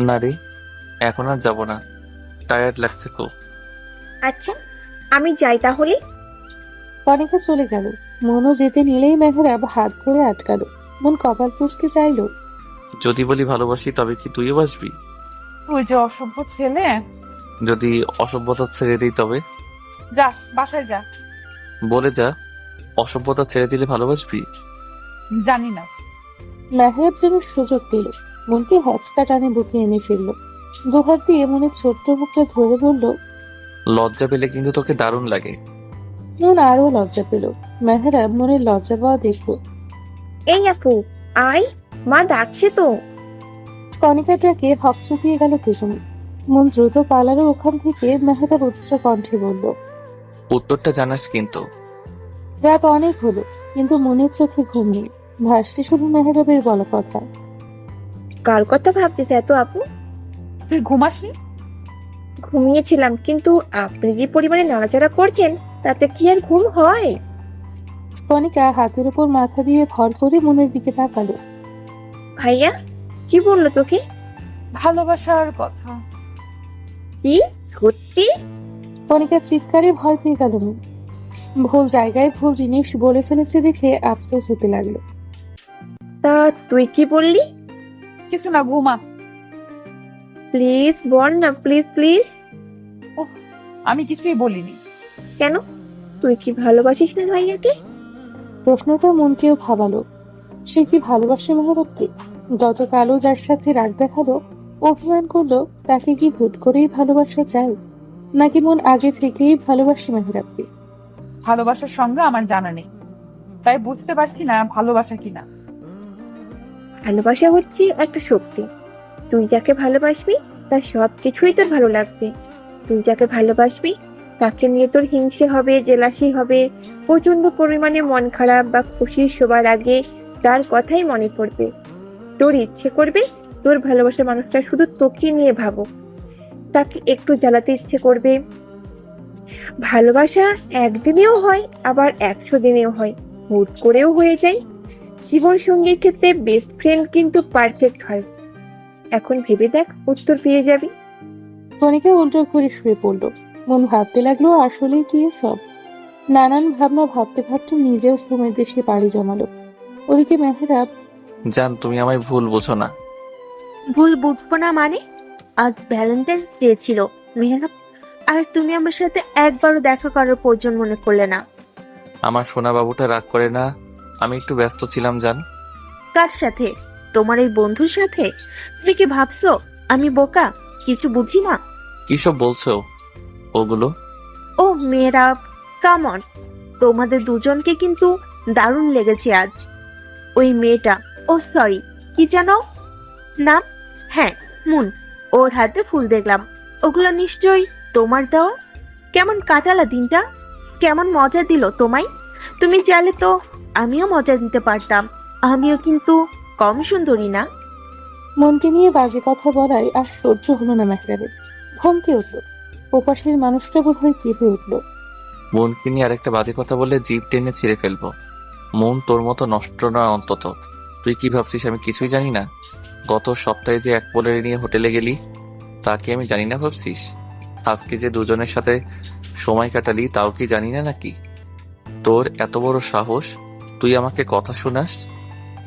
না রে, এখন আর যাবো না, টায়ার্ড লাগছে খুব। আচ্ছা, আমি যাই তাহলে। কণিকা চলে গেল। মনও যেতে নিলেই মেহরাব হাত ধরে আটকালো। মন কপাল কুঁচকে চাইলো। যদি বলি ভালোবাসি তবে কি তুইও বাসবি? তুই যে অসভ্য ছেলে। যদি অসভ্যতা ছেড়ে দিই তবে? যা, বাসায় যা। বলে যা, অসভ্যতা ছেড়ে দিলে ভালোবাসবি? জানি না। মেহরাব যেন সুযোগ পেল। মনকে হ্যাচকা টানে বুকে এনে ফেলল। দুহাত দিয়ে মনের ছোট্ট মুখটা ধরে বলল। লজ্জা পেলে কিন্তু তোকে দারুণ লাগে। মন আরো লজ্জা পেল। মেহরাব মনের লজ্জা পাওয়া দেখলো। এই আপু, আয়, মা ডাকছে তো। কণিকাটাকে হক চুকিয়ে গেল দুজনে। মন দ্রুত পালালো ওখান থেকে। মেহরাব উচ্চ কণ্ঠে বলল। উত্তরটা জানাস কিন্তু। রাত অনেক হলো, কিন্তু মনের চোখে ঘুম নেই। ভাসছে শুধু মেহরাবের বলা কথা। কার কথা ভাবছিস এত আপু? তুই ঘুমাসনি? ঘুমিয়েছিলাম, কিন্তু আপনি যে পরিমাণে নাড়াচাড়া করছেন তাতে কি আর ঘুম হয়? কণিকা হাতের উপর মাথা দিয়ে ভর করে মনের দিকে তাকালো। ভাইয়া কি বললো তোকে? ভালোবাসার কথা। কি সত্যি? কণিকার চিৎকারে ভয় পেয়ে গেল মন। ভুল জায়গায় ভুল জিনিস বলে ফেলেছে দেখে আফসোস হতে লাগলো। তা তুই কি বললি? কিছু না, ঘুমা। প্লিজ বল না, প্লিজ প্লিজ। উফ, আমি কিছুই বলিনি। কেন? তুই কি ভালোবাসিস না ভাইয়াকে? প্রশ্নটা মনকেও ভাবালো। সে কি ভালোবাসে মেহরাবকে? গতকালও যার সাথে রাগ দেখালো, অভিমান করলো, তাকে কি হুট করেই ভালোবাসা যায়, নাকি মন আগে থেকেই ভালোবাসে মেহরাবকে? ভালোবাসার সঙ্গে আমার জানা নেই, তাই বুঝতে পারছি না ভালোবাসা কিনা। ভালোবাসা হচ্ছে একটা শক্তি। তুই যাকে ভালোবাসবি তার সবকিছুই তোর ভালো লাগবে। তুই যাকে ভালোবাসবি তাকে নিয়ে তোর হিংসে হবে, জেলাসি হবে, প্রচন্ড পরিমাণে মন খারাপ বা খুশি সবার আগে তার কথাই মনে পড়বে। তোর ইচ্ছে করবে তোর ভালোবাসার মানুষটা শুধু তোকে নিয়ে ভাবো, তাকে একটু জ্বালাতে ইচ্ছে করবে। ভালোবাসা একদিনেও হয়, আবার 100 দিনেও হয়, হুট করেও হয়ে যায়। জীবন সঙ্গীর ক্ষেত্রে বেস্ট ফ্রেন্ড কিন্তু পারফেক্ট হয়। এখন ভেবে দেখ, উত্তর পেয়ে যাবি। কণিকা উল্টো করে শুয়ে পড়লো। মন ভাবতে লাগলো আসলে কি সব। নানান ভাবনা ভাবতে ভাবতে নিজেও ঘুমের দেশে পাড়ি জমালো। ওদিকে মেহরাব জান, তুমি আমায় ভুল বোঝো না। ভুল বুঝবো না মানে? আজ ভ্যালেন্টাইন্স ডে ছিল মেহরাব, আর তুমি আমার সাথে একবারও দেখা করার প্রয়োজন মনে করলে না। আমার সোনা বাবুটা রাগ করে না, আমি একটু ব্যস্ত ছিলাম জান। কার সাথে? তোমার এই বন্ধুর সাথে? তুমি কি ভাবছো আমি বোকা, কিছু বুঝি না? কিসব বলছো ওগুলো? ও মেহরাব, কাম অন, তোমাদের দুজনকে কিন্তু দারুণ লেগেছে আজ। ওই মেয়েটা, ও সরি, কি জানো নাম? হ্যাঁ, মুন, ওর হাতে ফুল দেখলাম, ওগুলো নিশ্চয়ই তোমার দেওয়া। কেমন কাটালা দিনটা? কেমন মজা দিল তোমায়? তুমি চাইলে তো আমিও মজা দিতে পারতাম, আমিও কিন্তু কম সুন্দরী না। মনকে নিয়ে বাজে কথা বলায় আর সহ্য হলো না মেহরাবের। ধমকে উঠলো। ওপাশের মানুষটা বোধহয় কেঁপে উঠলো। মনকে নিয়ে আরেকটা বাজে কথা বললে জিভ টেনে ছিঁড়ে ফেলবো। মন তোর মতো নষ্ট না অন্তত। তুই কি ভাবছিস আমি কিছুই জানি না? গত সপ্তাহে যে এক পোলের নিয়ে হোটেলে গেলি, তা কি আমি জানি না ভাবছিস? আজকে যে দুজনের সাথে সময় কাটালি, তাও কি জানি না নাকি? তোর এত বড় সাহস, তুই আমাকে কথা শোনাস?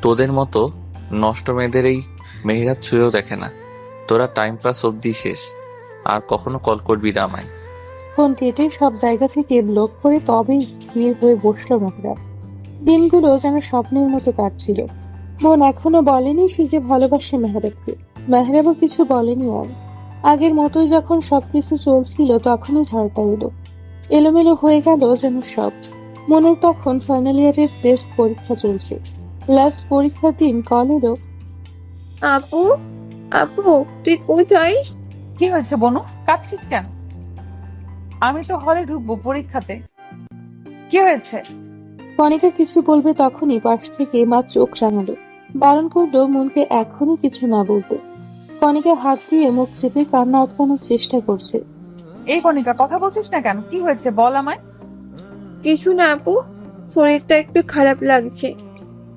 তোদের মতো নষ্ট মেয়েদের এই মেহরাব ছুঁয়েও দেখে না। তোরা টাইম পাস অব্দি শেষ, আর কখনো কল করবি না আমায়। ফোন কেটে সব জায়গা থেকে ব্লক করে তবেই স্থির হয়ে বসলো মেহরাব। দিনগুলো যেন স্বপ্নের মতো কাটছিল। মন এখনো বলেনি সে যে ভালোবাসে মেহরাবকে। মেহরাবও কিছু বলেনি আর। আগের মতোই যখন সবকিছু চলছিল তখনই ঝড়টা এলো। এলোমেলো হয়ে গেল যেন সব। মনের তখন ফাইনাল ইয়ারের টেস্ট পরীক্ষা চলছে। লাস্ট পরীক্ষার দিন কল এলো। আপু, আপু তুই কোথায়? কি হয়েছে বনু, কাঁদছিস কেন? আমি তো হলে ঢুকবো পরীক্ষাতে। কি হয়েছে? কণিকা কিছু বলবে তখনই পাশ থেকে মা চোখ রাঙালো। বারণ করলো মনকে এখনই কিছু না বলতে। কণিকা হাত দিয়ে মুখ চেপে কান্না আটকানোর চেষ্টা করছে। এই কণিকা, কথা বলছিস না কেন? কি হয়েছে বল আমায়। কিছু না আপু, শরীরটা একটু খারাপ লাগছে।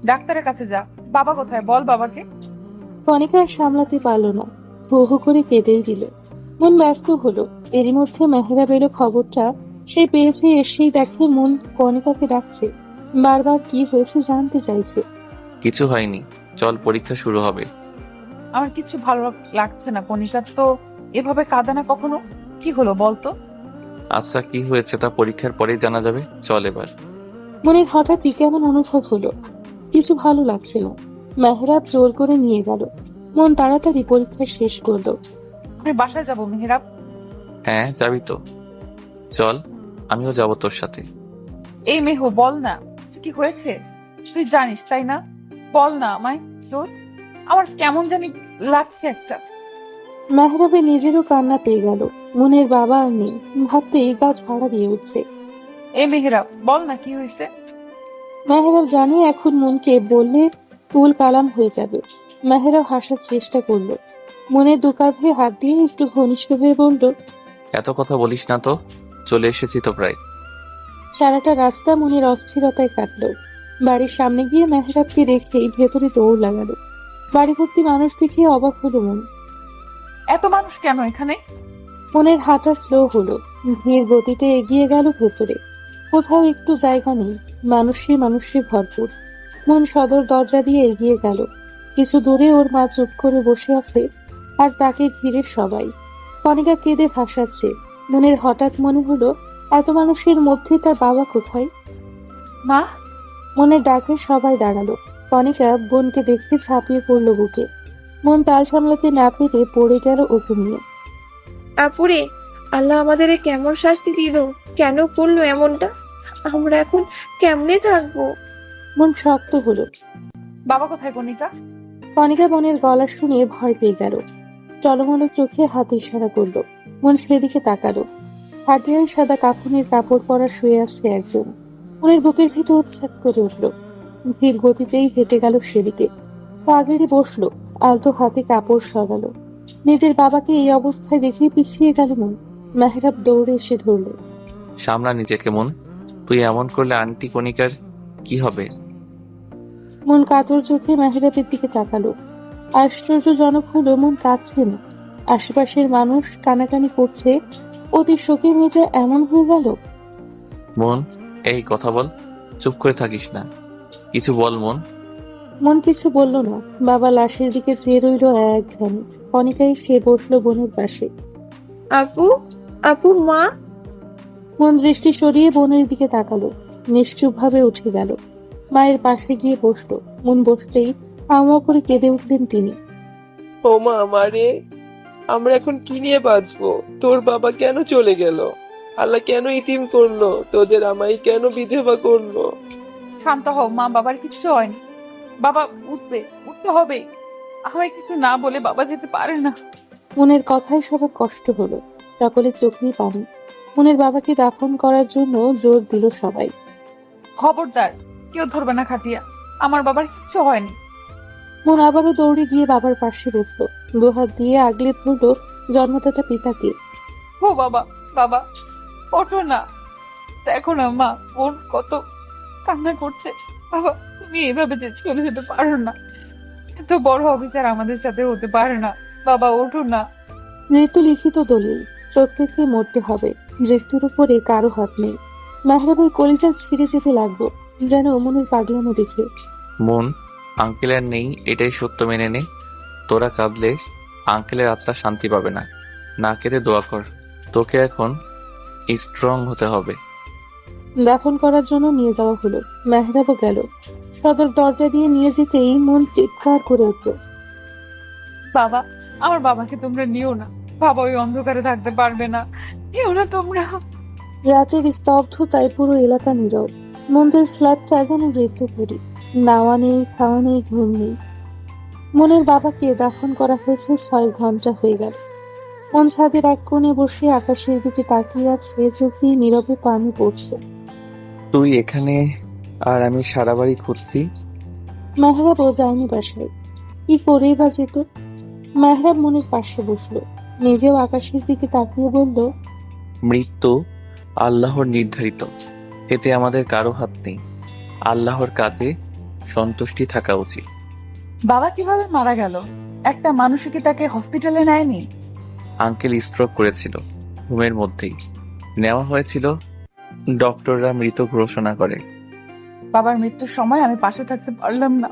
ডাক্তারের কাছে যা। বাবা কোথায়? বল বাবাকে। কণিকা আর সামলাতে পারলো না, হু হু করে কেঁদেই দিল। মন ব্যস্ত হলো। এরই মধ্যে মেহরাব এলো খবরটা সে পেয়েছে। এসেই দেখে মন কণিকাকে ডাকছে, বারবার কি হয়েছে জানতে চাইছে। কিছু হয়নি, চল পরীক্ষা শুরু হবে। আমার কিছু ভালো লাগছে না কণিকা, তো এভাবে কাঁদে না কখনো। কি হলো বলতো? আচ্ছা, কি হয়েছে তা পরীক্ষার পরেই জানা যাবে, চল এবার। মনের হঠাৎই কেমন অনুভব হলো, কিছু ভালো লাগছে না। মেহরাব জোর করে নিয়ে গেল। মন তাড়াতাড়ি পরীক্ষা শেষ করলো। আমি বাসায় যাবো মেহরাব। হ্যাঁ যাবি তো, চল আমিও যাব তোর সাথে। এই মেহু, বল না কি হয়েছে। তুই জানিস তাই না? বল না আমায় রোজ। আমার কেমন জানি লাগছে একটা। মেহরাবের নিজেরও কান্না পেয়ে গেল। মনের বাবা আর নেই, ভাবতেই গা ঝাড়া দিয়ে উঠছে। এই মেহরাব, বল না কি হয়েছে। মেহরাব জানে এখন মনকে বললে তুল কালাম হয়ে যাবে। মেহরাব হাসার চেষ্টা করলো। মনের দু কাঁধে হাত দিয়ে একটু ঘনিষ্ঠ হয়ে বলল, এত কথা বলিস না তো, চলে এসেছি তো প্রায়। সারাটা রাস্তা মনের অস্থিরতায় কাটলো। বাড়ির সামনে গিয়ে মেহরাবকে রেখেই ভেতরে দৌড় লাগালো। বাড়ি ভর্তি মানুষ দেখে অবাক হলো মন। এত মানুষ কেন এখানে? মনের হাঁটা স্লো হলো, ধীর গতিতে এগিয়ে গেল ভেতরে। কোথাও একটু জায়গা নেই, মানুষে ভরপুর। মন সদর দরজা দিয়ে এগিয়ে গেল। কিছু দূরে ওর মা চুপ করে বসে আছে, আর তাকে ঘিরে সবাই। কণিকা কেঁদে ভাসাচ্ছে। মনের হঠাৎ মনে হলো, এত মানুষের মধ্যে তার বাবা কোথায়? মা, মনের ডাকে সবাই দাঁড়ালো। কণিকা বোনকে দেখে ঝাঁপিয়ে পড়লো বুকে। মন তাল সামলাতে না পেরে পড়ে গেল ওকে নিয়ে। আপুরে, আল্লাহ আমাদের এ কেমন শাস্তি দিল? কেন করলো এমনটা? আমরা এখন কেমনে থাকবো? মন শক্ত হলো। বাবা কোথায় কণিকা? কণিকা বোনের গলা শুনে ভয় পেয়ে গেল। চলমল চোখে হাতে ইশারা করলো। মন সেদিকে তাকালো। হাটিয়ার সাদা কাফনের কাপড় পরা শুয়ে আছে একজন। মনের বুকের ভিতর উচ্ছ্বাস করে উঠল। ধীর গতিতেই হেঁটে গেল সেদিকে। আগেরই বসলো, আলতো হাতে কাপড় সরালো। নিজের বাবাকে এই অবস্থায় দেখে পিছিয়ে গেল মন। মেহরাব দৌড়ে এসে ধরল। সামলা নিজেকে মন, তুই এমন করলে আন্টি কণিকার কি হবে? মন কাতর চোখে মেহরাবের দিকে তাকালো। আশ্চর্যজনক হলো, মন কাঁদছে না। আশেপাশের মানুষ কানাকানি করছে। অতি শোকে মেয়েটা এমন হয়ে গেল। মন, এই কথা বল, চুপ করে থাকিস না, কিছু বল মন। মন কিছু বলল না। বাবা লাশের দিকে চেয়ে রইল এক ধ্যানে। কণিকায় সে বসলো বোনের পাশে। আপু, আপুর মা। মন দৃষ্টি সরিয়ে বোনের দিকে তাকালো। নিশ্চুপভাবে উঠে গেল। মায়ের পাশে গিয়ে বসলো। মন বসতেই হাওয়া করে কেঁদে উঠলেন তিনি। ও মা আমারে, আমরা এখন কি নিয়ে বাঁচবো? তোর বাবা কেন চলে গেল? আল্লাহ কেন ইতিম করলো? তোদের আমায় কেন বিধবা করলো? শান্ত হও মা, বাবার কিচ্ছু হয়নি। বাবা উঠতে হবে। আমায় কিছু না বলে বাবা যেতে পারে না। মনের কথায় সবার কষ্ট হলো। সকলের চোখেই পানি। মনের বাবাকে দাফন করার জন্য জোর দিল সবাই। খবরদার, কেউ ধরবে না খাটিয়া। আমার বাবার কিচ্ছু হয়নি। মন আবারও দৌড়ে গিয়ে বাবার পাশে বসলো। দুহাত দিয়ে আগলে ধরলো জন্মদাতা পিতাকে। ও বাবা, বাবা ওঠো না। দেখো না মা, ওর কত কান্না করছে। বাবা, তুমি এভাবে যে চলে যেতে পারো না। এত বড় অবিচার আমাদের সাথে হতে পারে না। বাবা ওঠো না। মৃত্যু লিখিত দলিল, প্রত্যেককে মরতে হবে। মৃত্যুর উপরে কারো হাত নেই। মেহরাবের কলিজা ছিঁড়ে যেতে লাগলো, যেন মনের পাগলামো দেখে। মন, আঙ্কেল আর নেই, এটাই সত্য মেনে নে। তোরা কাঁদলে আঙ্কেলের আত্মা শান্তি পাবে না। না কেঁদে দোয়া কর। তোকে এখন স্ট্রং হতে হবে। দাফন করার জন্য নিয়ে যাওয়া হলো। মেহরাবও গেল। সদর দরজা দিয়ে নিয়ে যেতেই মন চিৎকার করে উঠল। বাবা, আমার বাবাকে তোমরা নিও না। বাবা ওই অন্ধকারে থাকতে পারবে না। নিও না তোমরা। রাতের স্তব্ধতায় পুরো এলাকা নীরব। মন্দির ফ্ল্যাটটা যেন মৃত্যুপুরী। নাওয়া নেই, খাওয়া নেই, ঘুম নেই। মনের বাবাকে দাফন করা হয়েছে 6 ঘন্টা হয়ে গেল। মন ছাদের এক কোণে বসে আকাশের দিকে তাকিয়ে আছে, চোখে নীরবে পানি পড়ছে। তুই এখানে আর আমি সারা বাড়ি খুঁজছি। মেহরাবও যায়নি বাসায়। কি করেই বা যেত? মেহরাব মনের পাশে বসলো। নিজেও আকাশের দিকে তাকিয়ে বলল, মৃত্যু আল্লাহর নির্ধারিত, এতে আমাদের কারো হাত নেই। আল্লাহর কাছে সন্তুষ্টি থাকা উচিত। বাবা কিভাবে মারা গেল? একটা মানুষ কি তাকে হসপিটালে নেয়নি? আঙ্কেল স্ট্রোক করেছিল, ঘুমের মধ্যেই নেওয়া হয়েছিল। ডক্টররা মৃত ঘোষণা করে। বাবার মৃত্যুর সময় আমি পাশে থাকতে পারলাম না।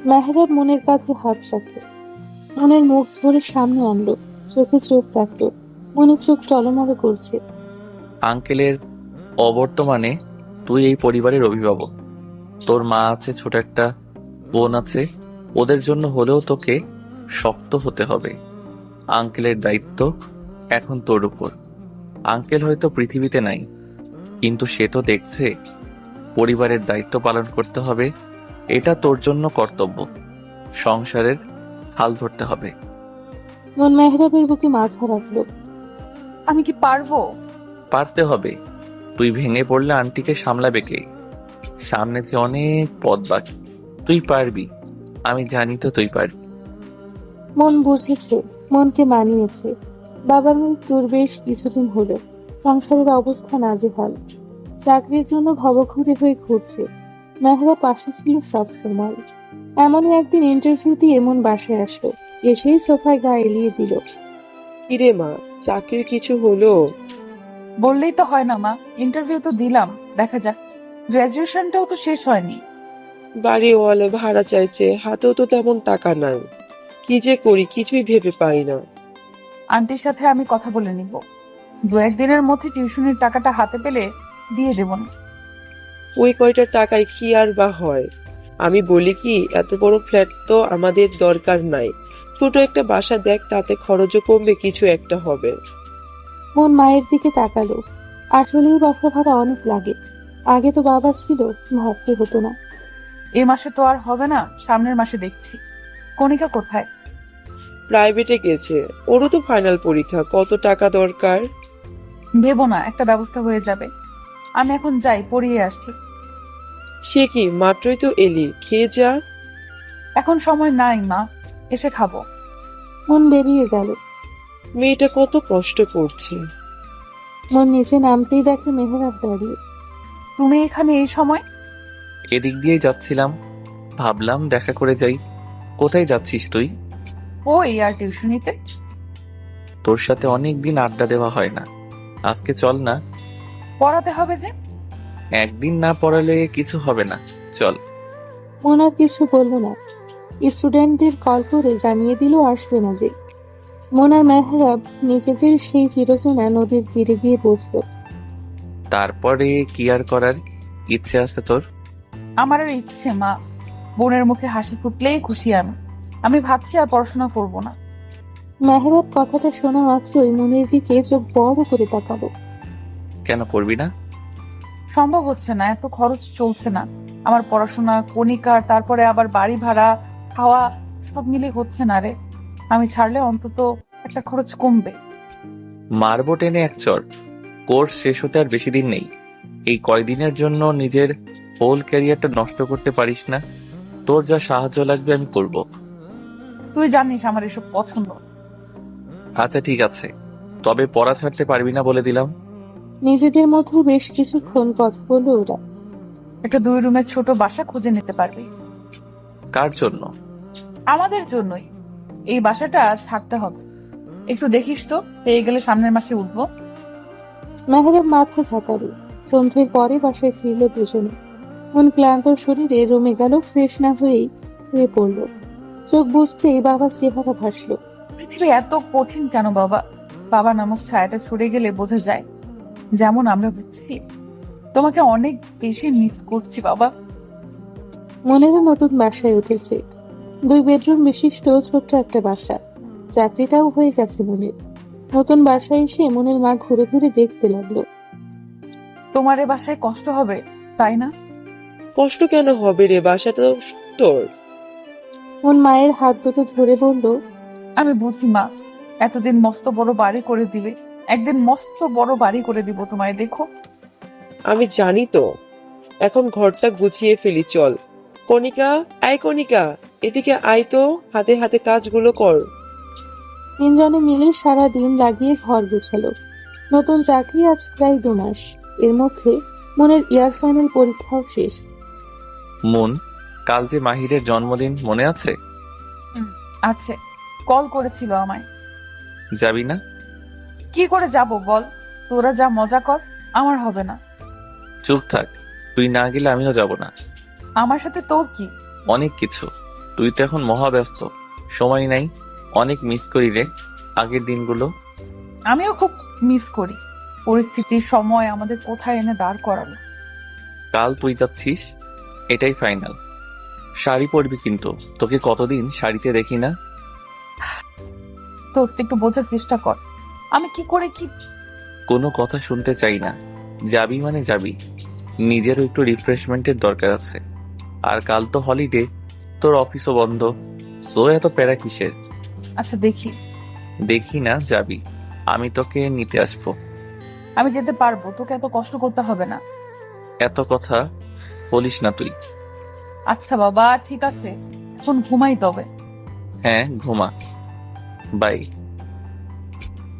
মেহরাব মনের কাছে হাত রাখলো। মনের মুখ ধরে সামনে আনলো, চোখে চোখ রাখলো। মনের চোখ টলমল করছে। আঙ্কেলের অবর্তমানে তুই এই পরিবারের অভিভাবক। তোর মা আছে, ছোট একটা বোন আছে। ওদের জন্য হলেও তোকে শক্ত হতে হবে। আঙ্কেলের দায়িত্ব এখন তোর উপর। আঙ্কেল হয়তো পৃথিবীতে নাই, কিন্তু সে তো দেখছে। পরিবারের দায়িত্ব পালন করতে হবে, এটা তোর জন্য কর্তব্য। সংসারের হাল ধরতে হবে। মন মেহরাবের বুকে মাথা রাখলো। আমি কি পারবো? পারতে হবে। তুই ভেঙে পড়লে আন্টিকে সামলাবে কে? সামনে যে অনেক পথ বাকি। তুই পারবি, আমি জানি তো তুই পারবি। মন বুঝেছে, মনকে মানিয়েছে। বাবার মৃত্যুর বেশ কিছুদিন হলো। সংসারের অবস্থা নাজেহাল। চাকরির জন্য ভবঘুরে হয়ে ঘুরছে। মেহরা পাশে ছিল সব সময়। এমনই একদিন ইন্টারভিউ দিয়ে এমন বাসায় আসলো। এসেই সোফায় গা এলিয়ে দিল। কিরে মা, চাকরির কিছু হলো? বললেই তো হয় না মা, ইন্টারভিউ তো দিলাম, দেখা যাক। গ্রাজুয়েশনটাও তো শেষ হয়নি। বাড়িওয়ালা ভাড়া চাইছে, হাতেও তো তেমন টাকা নাই। কি যে করি কিছুই ভেবে পাই না। আন্টির সাথে আমি কথা বলে নিব, 2-1 দিনের মধ্যে টিউশনির টাকাটা হাতে পেলে দিয়ে দেব না। ওই কয়টা টাকায় কি আর বা হয়? আমি বলি কি, এত বড় ফ্ল্যাট তো আমাদের দরকার নাই। ছোট একটা বাসা দেখ, তাতে খরচও কমবে, কিছু একটা হবে। মন মায়ের দিকে তাকালো। আসলেই বাসা ভাড়া অনেক লাগে। আগে তো বাবা ছিল, ভাবতে হতো না। এ মাসে তো আর হবে না, সামনের মাসে দেখছি। কণিকা কোথায়? প্রাইভেটে গেছে, ওরও তো ফাইনাল পরীক্ষা। কত টাকা দরকার? ভেবো না, একটা ব্যবস্থা হয়ে যাবে। আমি এখন যাই, পড়িয়ে আসি। সে কি, মাত্রই তো এলি, খেয়ে যা। এখন সময় নাই মা, এসে খাবো। মন বেরিয়ে গেল। মেয়েটা কত কষ্ট করছে। মন নিচে নামতেই দেখে মেহরাব দাঁড়িয়ে। তুমি এখানে এই সময়? এদিক দিয়েই যাচ্ছিলাম, ভাবলাম দেখা করে যাই। কোথায় যাচ্ছিস তুই? ওই আর টিউশনিতে। তোর সাথে অনেক দিন আড্ডা দেওয়া হয় না, আজকে চল না। পড়াতে হবে যে। একদিন না পড়ালে কিছু হবে না, চল। মন আর কিছু বলল না। স্টুডেন্টদের কল করে জানিয়ে দিল আসবে না যে। মন আর মেহরাব নিজেদের সেই চিরচেনা নদীর তীরে গিয়ে বসল। তারপরে কি আর করার ইচ্ছে আছে তোর? আমার আর ইচ্ছে মা, বোনের মুখে হাসি ফুটলেই খুশি আমি। আমি ভাবছি আর পড়াশোনা করব না। মেহরাব কথাটা শোনা মাত্রই মনের দিকে চোখ বড় করে তাকালো। কেন করবি না? সম্ভব হচ্ছে না, এত খরচ চলছে না। আমার পড়াশোনা, কণিকার, তারপরে আবার বাড়ি ভাড়া, খাওয়া, সব মিলে হচ্ছে না রে। আমি ছাড়লে অন্তত একটা খরচ কমবে। মারবো টেনে এক চড়। কোর্স শেষ হতে আর বেশি দিন নেই। এই কয়দিনের জন্য নিজের হোল ক্যারিয়ারটা নষ্ট করতে পারিস না। তোর যা সাহায্য লাগবে আমি করব। তুই জানিস আমার এসব পছন্দ। আচ্ছা ঠিক আছে, তবে পড়া ছাড়তে পারবি না বলে দিলাম। নিজেদের মধ্যে বেশ কিছুক্ষণ কথা বলল ওরা। একটা 2 রুমের ছোট বাসা খুঁজে নিতে পারবি। কার জন্য? আমাদের জন্যই। এই বাসাটা ছাড়তে হবে। একটু দেখিস তো, পেয়ে গেলে সামনের মাসে উঠবো। মেহরাব মাথা ঝাঁকালো। সন্ধ্যের পরে বাসায় ফিরল দুজনে। মন ক্লান্ত শরীরে রমে গেল, ফ্রেশ না হয়েই শুয়ে পড়ল। চোখ বুঝতেই বাবার চেহারা ভাসলো। পৃথিবী এত কঠিন কেন বাবা? বাবা নামক ছায়াটা সরে গেলে বোঝা যায় যেমন আমরা বুঝছি। তোমাকে অনেক বেশি মিস করছি বাবা। মনেরও নতুন বাসায় উঠেছে। 2 বেডরুম বিশিষ্ট ছোট্ট একটা বাসা। চাকরিটাও হয়ে গেছে মনের। নতুন বাসায় এসে মনের মা ঘুরে ঘুরে দেখতে লাগলো। তোমার এ বাসায় কষ্ট হবে, তাই না? কষ্ট কেন হবে রে, বাসাটা তো তোর। মন মায়ের হাত দুটো ধরে বলল, আমি বুঝি মা, এতদিন মস্ত বড় বাড়ি করে দিবে, একদিন মস্ত বড় বাড়ি করে দিব তোমায়, দেখো। আমি জানি তো। এখন ঘরটা গুছিয়ে ফেলি, চল। কণিকা, আয় কণিকা, এদিকে আয় তো, হাতে হাতে কাজগুলো কর। 3 জনে মিলে সারা দিন লাগিয়ে ঘর গোছালো। নতুন চাকরি আজ প্রায় 2 মাস। এর মধ্যে মনের ইয়ার ফাইনাল পরীক্ষাও শেষ। মন, কাল যে মাহিরের জন্মদিন মনে আছে? আছে, কল করেছিল আমায়। যাবি না? কি করে যাব বল? তোরা যা মজা কর, আমার হবে না। চুপ থাক, তুই না গেলে আমিও যাব না। আমার সাথে তোর কি? অনেক কিছু। তুই তো এখন মহাব্যস্ত, সময় নাই। অনেক মিস করি রে আগের দিনগুলো। আমিও খুব মিস করি। পরিস্থিতি, সময় আমাদের কোথায় এনে দাঁড় করালো। কাল তুই যাচ্ছিস, এটাই ফাইনাল। শাড়ি পরবি কিন্তু, তোকে কতদিন শাড়িতে দেখি না। তো একটু বোঝার চেষ্টা কর, আমি কি করে কি। কোনো কথা শুনতে চাই না। যাবি মানে যাবি। নিজেরও একটু রিফ্রেশমেন্টের দরকার আছে। আর কাল তো হলিডে, তোর অফিসও বন্ধ। সো এত প্যারা কিসের? আচ্ছা দেখি। দেখি না, যাবি। আমি তোকে নিতে আসবো। আমি যেতে পারবো, তোকে এত কষ্ট করতে হবে না। এত কথা বলিস না তুই। আচ্ছা বাবা, ঠিক আছে, এখন ঘুমাই তবে। হ্যাঁ ঘুমা, বাই।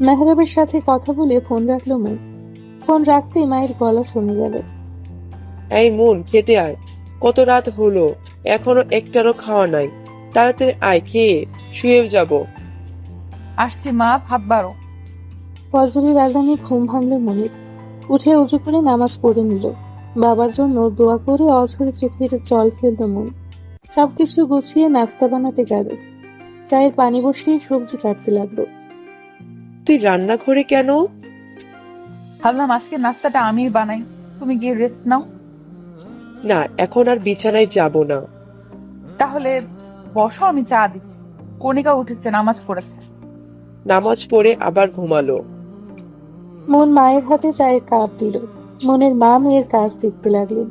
মেহরাবের সাথে কথা বলে ফোন রাখলো মন। ফোন রাখতেই মায়ের গলা শুনে গেল। এই মুন, খেতে আয়। কত রাত হলো, এখনো একটারও খাওয়া নাই। তাড়াতাড়ি আয়, খেয়ে শুয়ে যাব। আসছি মা, ভাত বাড়ো। ফজরের আজানে ঘুম ভাঙল মনির। উঠে উজু করে নামাজ পড়ে নিল। বাবার জন্য দোয়া করে অঝরে চোখের জল ফেলল মন। সবকিছু গুছিয়ে নাস্তা বানাতে গেল। চায়ের পানি বসিয়ে সবজি কাটতে লাগলো। তুই রান্নাঘরে কেন? ভাবলাম আজকে নাস্তাটা আমিই বানাই, তুমি গিয়ে রেস্ট নাও। না, এখন আর বিছানায় যাব না। তাহলে বসো, আমি চা দিচ্ছি। কণিকা উঠেছে, নামাজ পড়েছে। নামাজ পড়ে আবার ঘুমালো। মন মায়ের হাতে চায়ের কাপ দিল। মনের মা মেয়ের কাজ দেখতে লাগলেন।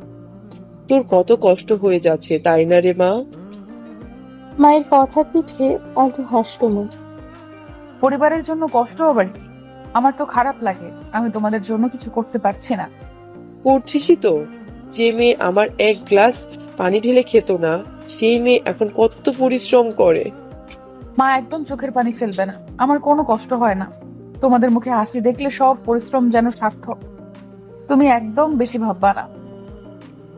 তোর কত কষ্ট হয়ে যাচ্ছে, তাই না রে মা? মায়ের কথার পিঠে আলতো হাসল মন। পরিবারের জন্য কষ্ট আবার কি? আমার তো খারাপ লাগে, আমি তোমাদের জন্য কিছু করতে পারছি না। করছিসই তো। যে মেয়ে আমার এক গ্লাস পানি ঢেলে খেত না, সেই মেয়ে এখন কত পরিশ্রম করে। মা, একদম চোখের পানি ফেলবে না। আমার কোনো কষ্ট হয় না। তোমাদের মুখে হাসি দেখলে সব পরিশ্রম যেন সার্থক। তুমি একদম বেশি ভাববা না।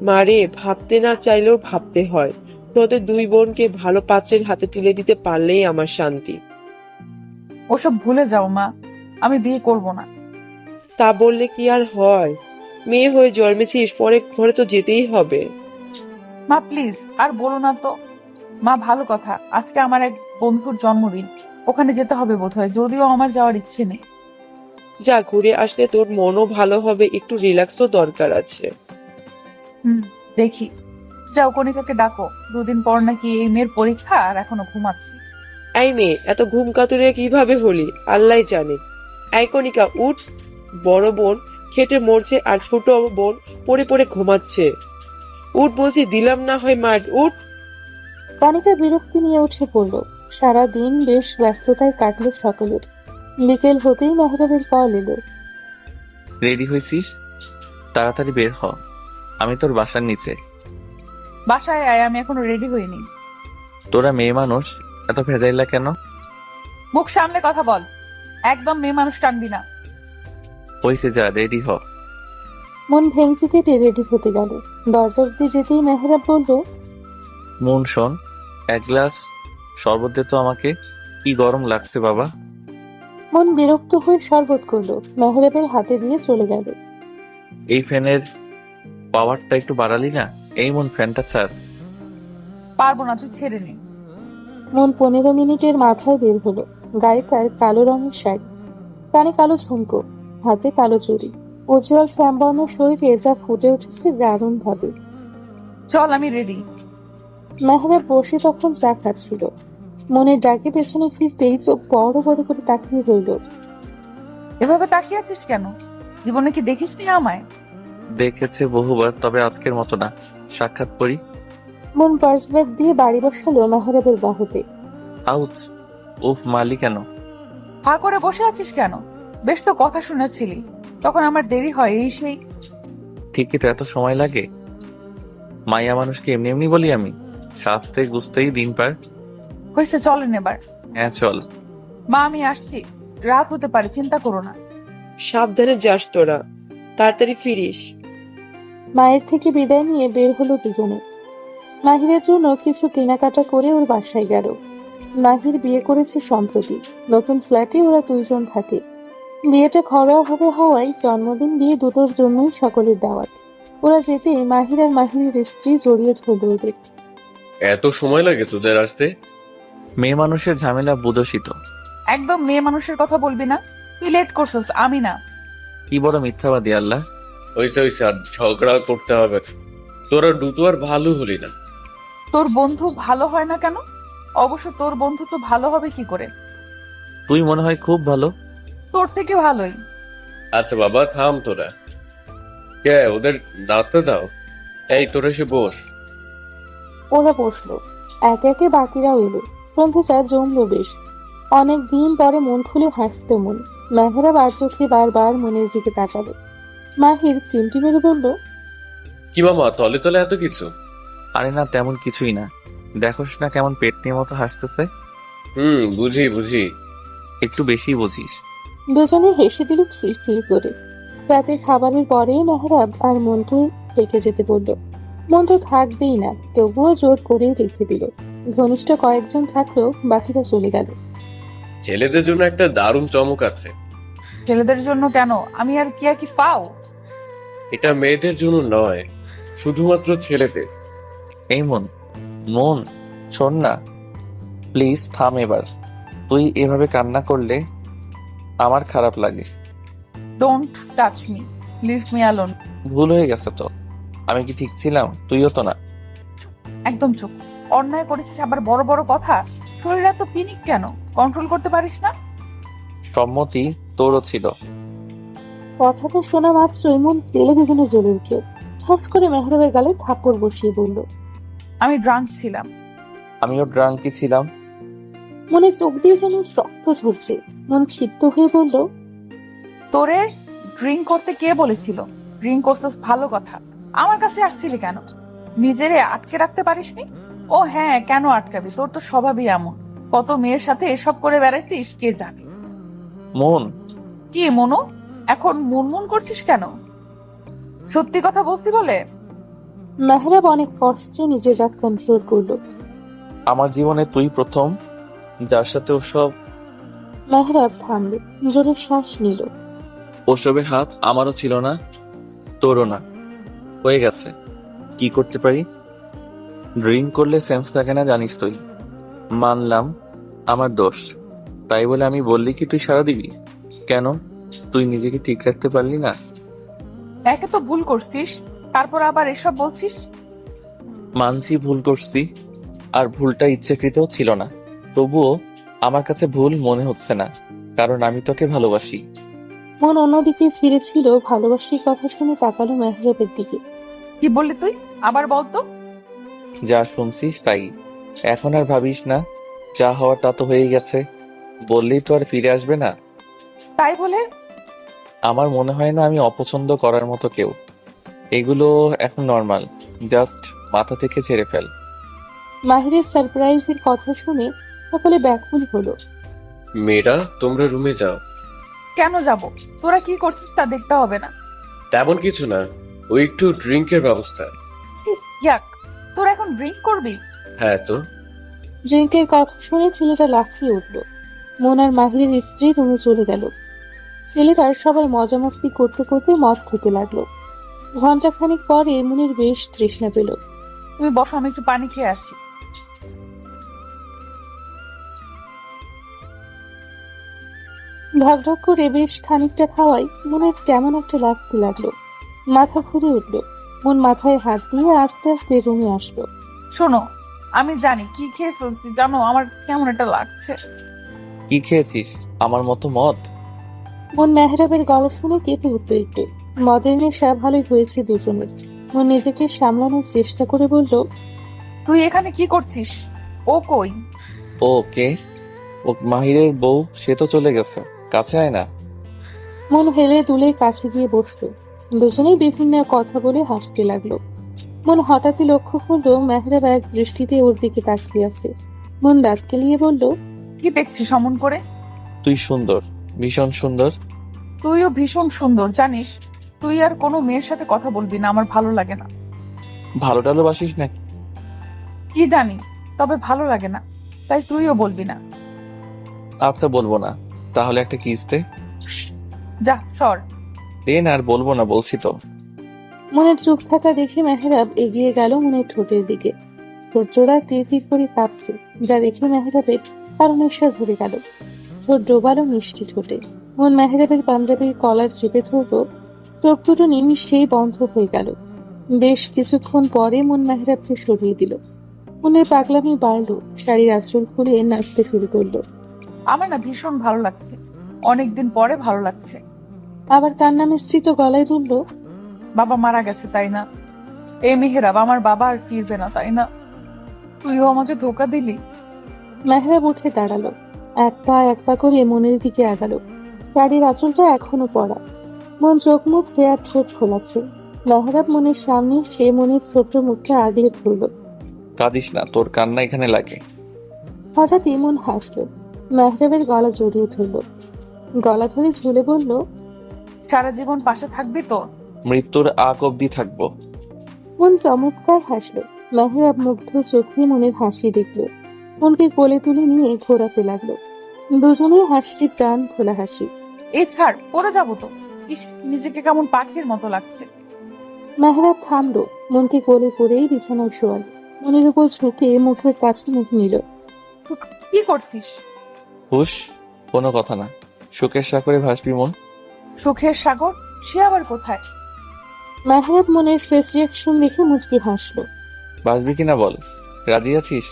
মারে, ভাবতে না চাইলেও ভাবতে হয়। তোদের দুই বোনকে ভালো পাত্রের হাতে তুলে দিতে পারলেই আমার শান্তি। ওসব ভুলে যাও মা, আমি বিয়ে করব না। তা বললে কি আর হয়? মেয়ে হয়ে জন্মেছিস, পরে ঘরে তো যেতেই হবে। মা প্লিজ, আর বলো না তো। মা, ভালো কথা, আজকে আমার এক বন্ধুর জন্মদিন, ওখানে যেতে হবে বোধহয়, যদিও আমার যাওয়ার ইচ্ছে নেই। যা, ঘুরে আসলে তোর মনও ভালো হবে, একটু রিল্যাক্সও দরকার আছে। দেখি। যাও, কণিকাকে ডাকো। দুদিন পর নাকি এই মেয়ের পরীক্ষা, আর এখনো ঘুমাচ্ছি। এই মেয়ে, এত ঘুম কাতুরে কিভাবে হলি আল্লাহ জানে। এই কণিকা, উঠ। বড় বোন খেটে মরছে আর ছোট বোন পড়ে পড়ে ঘুমাচ্ছে। উঠ বলছি, দিলাম না হয় মার, উঠ। কণিকা বিরক্তি নিয়ে উঠে পড়ল। সারাদিন বেশ ব্যস্ততায় কাটল সকলের। বিকেল হতেই মেহরাবের কল এলো। রেডি হয়েছিস? তাড়াতাড়ি বের হ, আমি তোর বাসার নিচে। বাসায় আয়, আমি এখনো রেডি হইনি। তোরা মেয়ে মানুষ, এত ভেজাইলা কেন? মুখ সামলে কথা বল, একদম মেয়ে মানুষ টানবি না। হইছে, যা রেডি হ। মন ভেঙচি কেটে রেডি হতে গেল। দরজা অব্দি যেতেই মেহরাব বলল, মন শোন, এক গ্লাস শরবত দে তো আমাকে, কি গরম লাগছে বাবা। মন বিরক্ত হয়ে শরবত করলো। মেহরাবের হাতে দিয়ে চলে গেল। এই ফ্যানের পাওয়ারটা একটু বাড়ালি না? এই মন, ফ্যানটা ছাড়। পারবো না, তুই ছেড়ে নে। মন 15 মিনিটের মাথায় বের হলো। গায়ে তার কালো রঙের শাড়ি, কানে কালো ঝুমকো, হাতে কালো চুড়ি। উজ্জ্বল শ্যামবর্ণ শরীরে যা ফুটে উঠেছে দারুণ ভাবে। চল, আমি রেডি। মেহরাব বসে তখন চা খাচ্ছিল। মনের ডাকে পেছনে ফিরতেই চোখ বড় বড় করে তাকিয়ে রইল। এভাবে তাকিয়ে আছিস কেন? জীবনে কি দেখিসনি আমায়? দেখেছে বহুবার, তবে আজকের মতো না। সাক্ষাৎ করি। মন পার্স ব্যাগ দিয়ে বাড়ি বসালো মেহরাবের বাহুতে। আউচ! উফ, মালি কেন? হা করে বসে আছিস কেন? বেশ তো কথা শুনেছিলি, তখন আমার দেরি হয় এই সেই। ঠিকই তো, এত সময় লাগে? মাইয়া মানুষকে এমনি এমনি বলি আমি? সাজতে গুছতেই দিন পার। হয়েছে, চলেন এবার। হ্যাঁ চল। মা, আমি আসছি। রাত হতে পারে, চিন্তা করো না। সাবধানে যাস তোরা, তাড়াতাড়ি ফিরিস। মায়ের থেকে বিদায় নিয়ে বের হলো দুজনে। মাহিরের জন্য কিছু কেনাকাটা করে ওর বাসায় গেল। মাহির বিয়ে করেছে সম্প্রতি। নতুন ফ্ল্যাটে ওরা দুইজন থাকে। বিয়েটা ঘরোয়া ভাবে হওয়ায় জন্মদিন বিয়ে দুটোর জন্যই সকলের দাওয়াত। ওরা যেতে মাহির আর মাহিরের স্ত্রী জড়িয়ে ধরল ওদের। এত সময় লাগে তোদের আসতে? মেয়ে মানুষের ঝামেলা বুঝোসই তো। একদম মেয়ে মানুষের কথা বলবি না। তুই লেট করছিস, আমি না। কি বড় মিথ্যাবাদী আল্লাহ। হয়েছে হয়েছে, আর ঝগড়া করতে হবে না। তোরা দুটো আর ভালো হলি না। তোর বন্ধু ভালো হয় না কেন? অবশ্য তোর বন্ধু তো ভালো হবে কি করে? তুই মনে হয় খুব ভালো। তোর থেকে ভালোই। আচ্ছা বাবা, থাম তোরা। কে ওদের নাচতে দাও। এই তোরা এসে বস। ওরা বসলো। একে একে বাকিরাও এলো। সন্ধ্যাটা জমলো বেশ। অনেক দিন পরে মন খুলে হাসলো মন। মেহরাব আর চোখে বারবার মনের দিকে তাকালো। মাহির চিমটি মেরে বলল, কি মামা, তলে তলে এত কিছু? আরে না, তেমন কিছুই না। দেখোস না কেমন পেট নিয়ে মতো হাসতেছে। বুঝি বুঝি। একটু বেশি বুঝিস। দুজনে হেসে দিল খিলখিল করে। রাতে খাবারের পরে মেহরাব আর মনকে থেকে যেতে বলল। মন তো থাকবেই না, তবুও জোর করেই রেখে দিল। ঘনিষ্ঠ কয়েকজন থাকলেও বাকিরা চলে গেল। ছেলেদের জন্য একটা দারুণ চমক আছে। ছেলেদের জন্য কেন? আমি আর কি পাও? এটা মেয়েদের জন্য নয়, শুধুমাত্র ছেলেদের। এই মন, মন, শোন না, প্লিজ থাম এবার। তুই এভাবে কান্না করলে আমার খারাপ লাগে। Don't touch me, leave me alone. ভুল হয়ে গেছে তো। আমি কি ঠিক ছিলাম? তুইও তো না। একদম চুপ। অন্যায় করেছিস আবার বড় বড় কথা। শরীর এত পিনিক কেন? কন্ট্রোল করতে পারিস না? সম্মতি তোরও ছিল। কথাটা শোনা মাত্রই মন তেলে বেগুনে জ্বলে উঠল। ঠাস করে মেহরাবের গালে থাপ্পড় বসিয়ে বলল, আমি ড্রাঙ্ক ছিলাম। আমিও ড্রাঙ্কি ছিলাম। মনে চোখ দিয়ে যেন রক্ত ঝরছে। মন ক্ষিপ্ত হয়ে বলল, তোরে ড্রিঙ্ক করতে কে বলেছিল? ড্রিঙ্ক করতেস ভালো কথা, আমার কাছে আসছিলি কেন? নিজেরে আটকে রাখতে পারিসনি? ও হ্যাঁ, কেন আটকাবি? তোর তো স্বভাবই এমন। কত মেয়ের সাথে এসব করে বেড়াইছিস কে জানে। মন, কি মনু, এখন মুনমুন করছিস কেন? সত্যি কথা বলছি বলে? মেহরাব অনেক কষ্টে নিজের রাগ কন্ট্রোল করলো। আমার জীবনে তুই প্রথম যার সাথে ওসব। মেহরাব থামল, জোরে শ্বাস নিল। ওসবে হাত আমারও ছিল না, তোরও না। হয়ে গেছে, কি করতে পারি? ড্রিঙ্ক করলে সেন্স থাকে না, জানিস তুই। মানলাম আমার দোষ, তাই বলে আমি বললি কি তুই সাড়া দিবি? কেন, তুই নিজেকে ঠিক রাখতে পারলি না? একে তো ভুল করছিস, তারপর আবার এসব বলছিস। মানছি ভুল করছি, আর ভুলটা ইচ্ছাকৃত ছিল না। তবুও আমার কাছে ভুল মনে হচ্ছে না, কারণ আমি তোকে ভালোবাসি। মন অন্যদিকে ফিরেছিল, ভালোবাসি কথা শুনে তাকালো মেহরাবের দিকে। কি বললি তুই? আবার বলতো। যা শুনছিস তাই। এখন আর ভাবিস না, যা হওয়ার তা তো হয়ে গেছে। বললেই তো আর ফিরে আসবে না। তাই বলে? আমার মনে হয় না আমি অপছন্দ করার মতো কেউ। এগুলো এখন নর্মাল, জাস্ট মাথা থেকে ছেড়ে ফেল। মাহিরের সারপ্রাইজের কথা শুনে সকলে ব্যাকুল হলো। মেয়েরা, তোমরা রুমে যাও। কেন যাব? তোরা কি করছিস তা দেখতে হবে না? তেমন কিছু না, ওই একটু ড্রিঙ্কের ব্যবস্থা। ছি, ইয়াক। তোরা এখন ড্রিঙ্ক করবি? হ্যাঁ তো। ড্রিঙ্কের কথা শুনে ছেলেটা লাফিয়ে উঠল। মন আর মাহিরের স্ত্রী রুমে চলে গেল। ছেলেটার সবাই মজা মাস্তি করতে করতে মদ খেতে লাগলো। ঘন্টাখানিক পরে মনের বেশ তৃষ্ণা পেল। তুমি বসো, আমি একটু পানি খেয়ে আসি। ঢকঢক করে বেশ খানিকটা খাওয়াই মনের কেমন একটা লাগতে লাগলো। মাথা ঘুরে উঠল। মন মাথায় হাত দিয়ে আস্তে আস্তে রুমে আসলো। শোনো, আমি জানি কি খেয়ে ফেলছি, জানো আমার কেমন একটা লাগছে। কি খেয়েছিস? আমার মতো মদ? মন মেহরাবের গলা শুনে কেঁপে উঠল একটু। মদের নেশা ভালোই হয়েছে দুজনের। মন নিজেকে সামলানোর চেষ্টা করে বলল, তুই এখানে কি করছিস? ও কই? ও কে? ও মাহিরের বউ, সে তো চলে গেছে। কাছে আয় না। মন হেলে দুলে কাছে গিয়ে বসলো। দুজনেই বিভিন্ন কথা বলে হাসতে লাগলো। মন হঠাৎই লক্ষ্য করলো মেহরাব এক দৃষ্টিতে ওর দিকে তাকিয়ে আছে। মন দাঁত কেলিয়ে বলল, কি দেখছিস অমন করে? তুই সুন্দর, ভীষণ সুন্দর। তুইও ভীষণ সুন্দর, জানিস। তুই আর কোনো মেয়ের সাথে কথা বলবি না, আমার ভালো লাগে না। ভালো টালোবাসিস নাকি? কি জানি, তবে ভালো লাগে না, তাই তুইও বলবি না। আচ্ছা, বলবো না। তাহলে একটা কিস দে। যা সর। দে না, আর বলবো না বলছি তো। মনের চুপ থাকা দেখে মেহরাব এগিয়ে গেল মনের ঠোঁটের দিকে। ঠোঁট জোড়া তীর তীর করে কাঁপছে, যা দেখে মেহরাবের আরো নেশা ধরে গেল। ঠোঁট ডোবালো মিষ্টি ঠোঁটে। মন মেহরাবের পাঞ্জাবির কলার চেপে ধরল। চোখ দুটো নিমিষেই বন্ধ হয়ে গেল। বেশ কিছুক্ষণ পরে মন মেহরাবকে সরিয়ে দিল। মনের পাগলামি বাড়লো, শাড়ির আঁচল খুলে নাচতে শুরু করলো। আমার না ভীষণ ভালো লাগছে, অনেকদিন পরে ভালো লাগছে। আবার কান্না মিশ্রিত গলায় বলল, বাবা মারা গেছে তাই না? এই মেহেরাব, আমার বাবা আর ফিরবে না তাই না? তুইও আমাকে ধোকা দিলি। মেহরাব উঠে দাঁড়ালো। এক পা করে মনের দিকে আগালো। শাড়ির আঁচলটা এখনো পড়া। মন চোখ মুছছে আর ঠোঁট খোলাচ্ছে। মেহরাব মনের সামনে সে মনের ছোট্ট মুখটা আগলে ধরল। কাঁদিস না, তোর কান্না এখানে লাগে। হঠাৎই মন হাসলো। মেহরাবের গলা জড়িয়ে ধরল। গলা ধরে ঝুলে বলল, সারা জীবন পাশে থাকবি তো? মৃত্যুর আগ অব্দি থাকবো। মন চমৎকার হাসলো। মেহরাব মুগ্ধ চোখে মনের হাসি দেখলো। মনকে কোলে তুলে নিয়ে ঘোরাতে লাগলো। দুজনের হাসছি প্রাণ খোলা হাসি। এই ছাড়, পড়ে যাবো তো। ইস, নিজেকে কেমন পাখির মতো লাগছে। মেহরাব থামলো, মনকে কোলে করেই বিছানায় শোয়াল। মনের উপর ঝুঁকে মুখের কাছে মুখ নিল। তুই কি করছিস? হুশ, কোনো কথা না। সুখের সাগরে ভাসবি মন। সুখের সাগর? সে আবার কোথায়? মেহরাব মনের ফেস রিয়াকশন দেখে মুচকি হাসলো। ভাসবি কিনা বল, রাজি আছিস?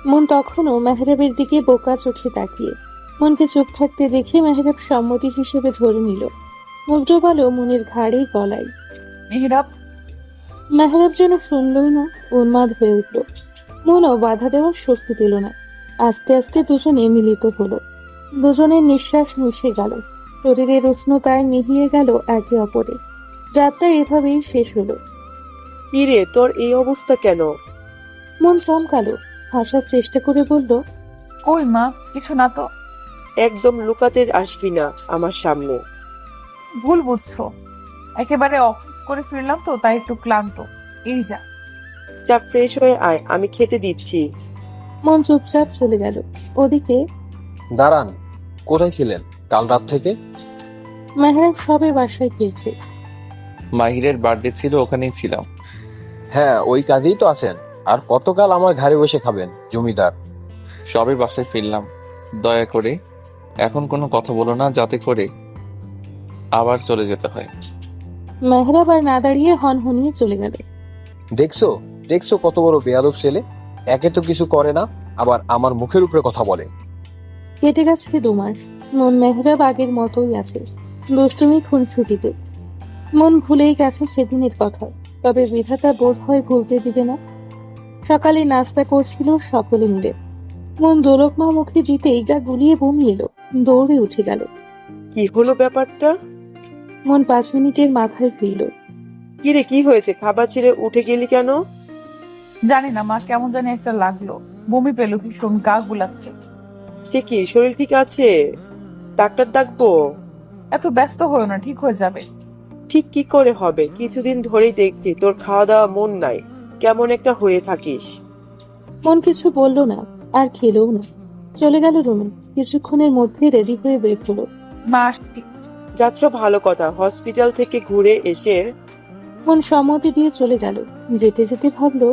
মন তখনও মেহরাবের দিকে বোকা চোখে তাকিয়ে। মনকে চুপ থাকতে দেখে মেহরাব সম্মতি হিসেবে ধরে নিল। মুগ্ধ বলো মনের ঘাড়ে গলায়। মেহরাব। মেহরাব যেন শুনলই না, উন্মাদ হয়ে উঠল। মনও বাধা দেওয়ার শক্তি পেল না। আস্তে আস্তে দুজনে মিলিত হলো। দুজনের নিঃশ্বাস মিশে গেল, শরীরের উষ্ণতায় মিহিয়ে গেল একে অপরে। রাতটা এভাবেই শেষ হলো। কি রে, তোর এই অবস্থা কেন? মন চমকালো, হাসার চেষ্টা করে বলল, কই মা, কিছু না তো। একদম লুকাতে আসবি না আমার সামনে। ভুল বুঝছো, একেবারে অফিস করে ফিরলাম তো, তাই একটু ক্লান্ত। এই যা। যা, ফ্রেশ হয়ে আয়, আমি খেতে দিচ্ছি। মন চুপচাপ চলে গেল। ওদিকে দাঁড়ান, কোথায় ছিলেন কাল রাত থেকে? মেহরাব সবে বাসায় ফিরছে। মাহিরের বার্থডে ছিল, ওখানেই ছিলাম। হ্যাঁ, ওই কাজেই তো আছেন। আর কতকাল আমার ঘরে বসে খাবেন জমিদার? সবে বাসায় ফিরলাম। দয়া করে এখন কোনো কথা বলো না, যাতে করে আবার চলে যেতে হয়। মেহরাব আর না দাঁড়িয়ে হনহনিয়ে চলে গেল। দেখছো দেখছো কত বড় বেয়াদব ছেলে। একে তো কিছু করে না, আবার আমার মুখের উপরে কথা বলে। কেটে গেছে 2 মাস। মন মেহরাব আগের মতোই আছে, দুষ্টুমি খুনসুটিতে। মন ভুলেই গেছে সেদিনের কথা, তবে বিধাতা বোধ হয় ভুলতে দিবে না। সকালে নাস্তা করছিল সকলে মিলে। মন দোলকমা মুখে দিতেই গা গুলিয়ে বমি এলো, দৌড়ে উঠে গেল। কি হলো ব্যাপারটা? মন 5 মিনিটের মাথায় ফিরল। কিরে, কি হয়েছে? খাবার ছেড়ে উঠে গেলি কেন? জানি না মা, কেমন জানি একটা লাগলো। বমি পেলো ভীষণ, গা গুলাচ্ছে। সে কি, শরীর ঠিক আছে? ডাক্তার ডাকবো? এত ব্যস্ত হয়েও না, ঠিক হয়ে যাবে। ঠিক কি করে হবে? কিছুদিন ধরেই দেখছি তোর খাওয়া দাওয়া মন নাই, কেমন একটা হয়ে থাকিস। মন কিছু বলল না, আর খেলেও না। চলে গেল রুমে। কিছুক্ষণের মধ্যে রেডি হয়ে বের হলো। মা আসছি। যাচ্ছ, ভালো কথা। হসপিটাল থেকে ঘুরে এসে মন সম্মতি দিয়ে চলে গেল। যেতে যেতে ভাবলো,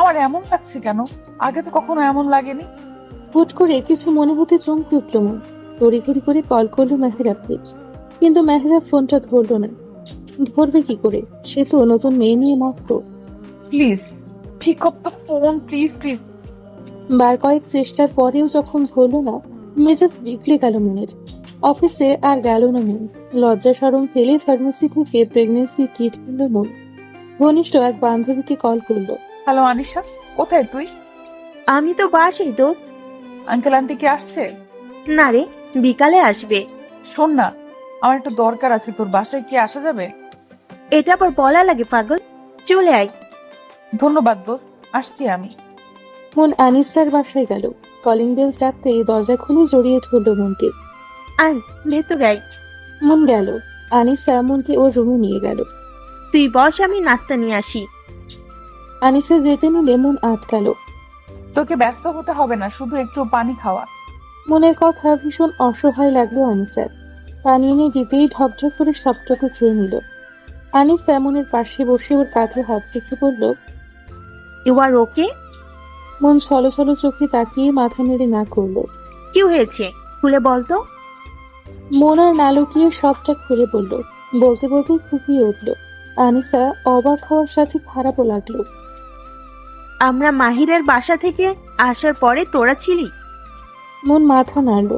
আমার এমন লাগছে কেন? আগে তো কখনো এমন লাগেনি। হুট করে কিছু মনে হতে চমকে উঠল মন। তড়িঘড়ি করে কল করলো মেহরাবকে, কিন্তু মেহরাব ফোনটা ধরলো না। ধরবে কি করে? সে তো নতুন মেয়ে নিয়ে মত্ত। Please pick up the phone, please please. বার কয়েক চেষ্টার পরেও যখন ধরলো না, মেজাজ বিগড়ে গেল মনের। অফিসে আর গেল না মন। লজ্জা শরম ফেলে ফার্মেসি থেকে প্রেগনেন্সি কিট কিনলো মন। ঘনিষ্ঠ এক বান্ধবীকে কল করলো। হ্যালো আনিশা, কোথায় তুই? আমি তো বাসাই দোস্ত। আঙ্কেল আন্টি কি আসছে? না রে, বিকালে আসবে। শোন না, আমার একটু দরকার আছে, তোর বাসায় কি আসা যাবে? এটা আবার বলা লাগে পাগল? চলে আয়। ধন্যবাদ দোস্ত, আসছি আমি। মন আনিসার বাসায় গেল। কলিং বেল চাপতেই দরজা খুলে জড়িয়ে ধরল মনকে। আয় ভেতরে আয়। মন গেল। আনিসা মনকে ওর রুমে নিয়ে গেল। তুই বস, আমি নাস্তা নিয়ে আসি। আনিসা যেতে নিলে মন আটকালো। তোকে ব্যস্ত হতে হবে না, শুধু একটু পানি খাওয়া। মনের কথা ভীষণ অসহায় লাগলো আনিসার। পানি এনে দিতেই ঢকঢক করে সবটুকু খেয়ে নিল। আনিসা মনের পাশে বসে ওর কাঁধে হাত রেখে বলল, ইউ আর ওকে? মন ছলো ছলো চোখে তাকিয়ে মাথা নেড়ে না করলো। কি হয়েছে খুলে বলতো। মন আর না লুকিয়ে সবটা খুলে বলল। বলতে বলতেই ফুপিয়ে উঠল। আনিসা অবাক হওয়ার সাথে খারাপও লাগলো। আমরা মাহিরের বাসা থেকে আসার পরে তোরা ছিলি? মন মাথা নাড়ল।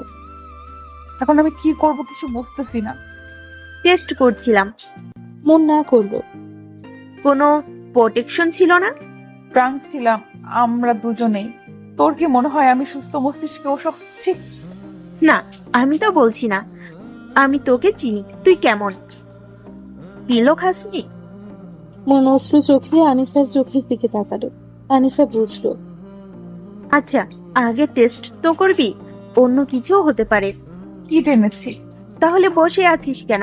এখন আমি কি করব কিছু বুঝতেছি না। টেস্ট করছিলাম। মন না করলো। কোনো প্রোটেকশন ছিল না? প্রাঙ্ক ছিলাম আমরা দুজনেই। তোর কি মনে হয় আমি সুস্থ মস্তিষ্কে ওসব ছি? না, আমি তো বলছি না। আমি তোকে চিনি, তুই কেমন। পিলো খাসনি? মন অশ্রু চোখে আনিসার চোখের দিকে তাকালো। আনিসা বুঝলো। আচ্ছা, আগে টেস্ট তো করবি, অন্য কিছুও হতে পারে। কিট এনেছি। তাহলে বসে আছিস কেন?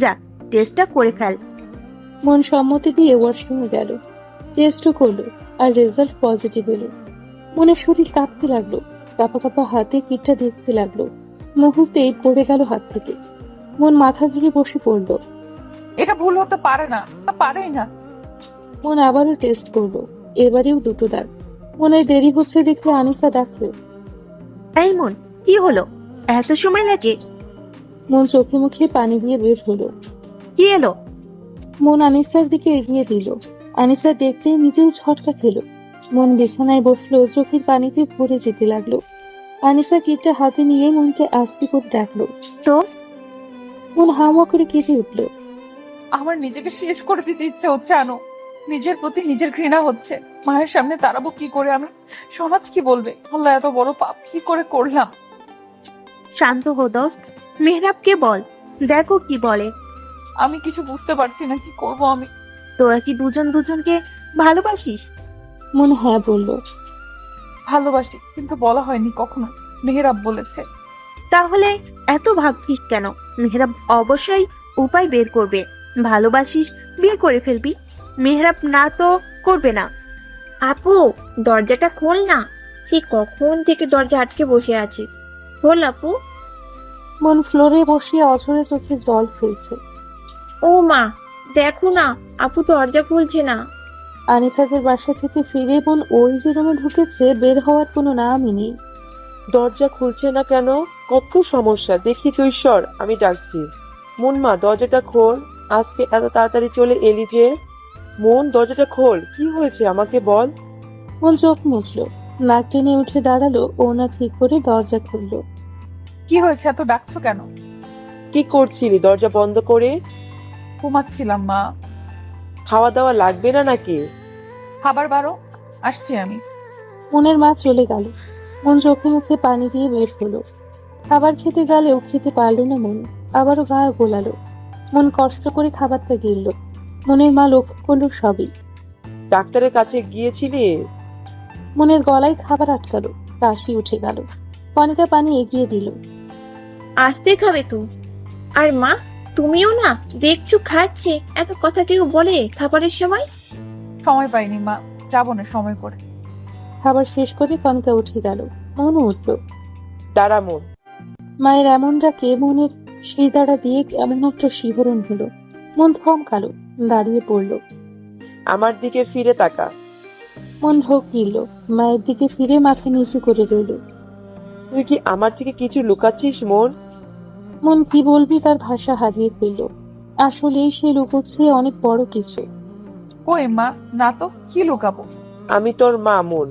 যা, টেস্টটা করে ফেল। মন সম্মতি দিয়ে ওয়াশরুমে গেল, টেস্টও করলো, আর রেজাল্ট পজিটিভ এলো। মনের শরীর কাঁপতে লাগলো, কাঁপা কাঁপা হাতে কিটটা দেখতে লাগলো। মুহূর্তেই পড়ে গেল হাত থেকে। মন মাথা ধরে বসে পড়লো। এটা ভুল হতে পারে না, পারেই না। মন আবারও টেস্ট করলো, এবারেও দুটো দাগ। মনের দেরি হচ্ছে দেখলে আনিসা ডাকলো। এই মন, কি হলো? এত সময় লাগে? মন চোখে মুখে পানি দিয়ে বের হলো। কি এলো? মন আনিসার দিকে এগিয়ে দিল। আনিসা দেখতেই নিজেও ছটকা খেলো। মন বিছানায় বসলো, চোখের পানিতে ভরে যেতে লাগলো। আনিসা কিটটা হাতে নিয়ে মনকে আস্তে করে ডাকলো। দোস্ত। মন হাওয়া করে কেঁপে উঠলো। আমার নিজেকে শেষ করে দিতে ইচ্ছে হচ্ছে আনু। নিজের প্রতি নিজের ঘৃণা হচ্ছে। মায়ের সামনে দাঁড়াবো কি করে আমি? সমাজ কি বলবে? আল্লাহ, এত বড় পাপ কি করে করলাম? শান্ত হো দোস্ত, মেহরাবকে বল, দেখো কি বলে। আমি কিছু বুঝতে পারছি না, কি করব আমি। তোরা কি দুজন দুজনকে ভালোবাসিস? মন হ্যাঁ বলল। ভালোবাসি, কিন্তু বলা হয়নি কখনো। মেহেরাব বলেছে। তাহলে এত ভাবছিস কেন? মেহরাব অবশ্যই উপায় বের করবে। ভালোবাসিস, বিয়ে করে ফেলবি। মেহরাব না তো করবে না। আপু, দরজাটা খোল না। সে কখন থেকে দরজা আটকে বসে আছিস? খোল আপু। মন ফ্লোরে বসিয়ে অঝরে চোখে জল ফেলছে। ও মা, দেখো না, আপু দরজা খুলছে না। আনিসাদের বাসা থেকে ফিরে মন ওই যে রুমে ঢুকেছে, বের হওয়ার কোনো নামই নেই। দরজা খুলছে না কেন? কত সমস্যা, দেখি তুই সর, আমি ডাকছি। মন মা, দরজাটা খোল। আজকে এত তাড়াতাড়ি চলে এলি যে? মন, দরজাটা খোল, কি হয়েছে আমাকে বল। মন চোখ মুছলো, নাক টেনে উঠে দাঁড়ালো, ওনা ঠিক করে দরজা খুললো। কি হয়েছে? এত ডাকছো কেন? কি করছিলি দরজা বন্ধ করে? ঘুমাচ্ছিলাম মা। খাওয়া দাওয়া লাগবে না নাকি? খাবার বারো, আসছি আমি। মনের মা চলে গেল। মন চোখে মুখে পানি দিয়ে বের হলো। খাবার খেতে গেলেও খেতে পারলো না মন, আবারও গা গোলালো। মন কষ্ট করে খাবারটা গিলল। মনের মা লক্ষ্য করলো সবই। ডাক্তারের কাছে গিয়েছিলি? মনের গলায় খাবার আটকালো, কাশি উঠে গেল। কণিকা পানি এগিয়ে দিল। আসতে খাবে তো। আর মা, তুমিও না, দেখছো খাচ্ছে, এত কথা কেউ বলে খাবারের সময়? সময় পাইনি মা, যাবো না সময় করে। খাবার শেষ করে কণিকা উঠে গেল। মনও উঠল। দাঁড়া মন। মায়ের এমন ডাকে মনের শিরদাঁড়া দিয়ে এমন একটা শিহরণ হলো। মন থমকালো, দাঁড়িয়ে পড়ল। আমার দিকে ফিরে তাকা। মন ঢোক গিলল, মায়ের দিকে ফিরে মাথা নিচু করে রইল। তুই কি আমার থেকে কিছু লুকাচ্ছিস মন? মন কি বলবি তার ভাষা হারিয়ে ফেলল। আসলেই সে লুকোচ্ছে অনেক বড় কিছু। কই মা, না তো, কি লুকাবো? আমি তোর মা মন।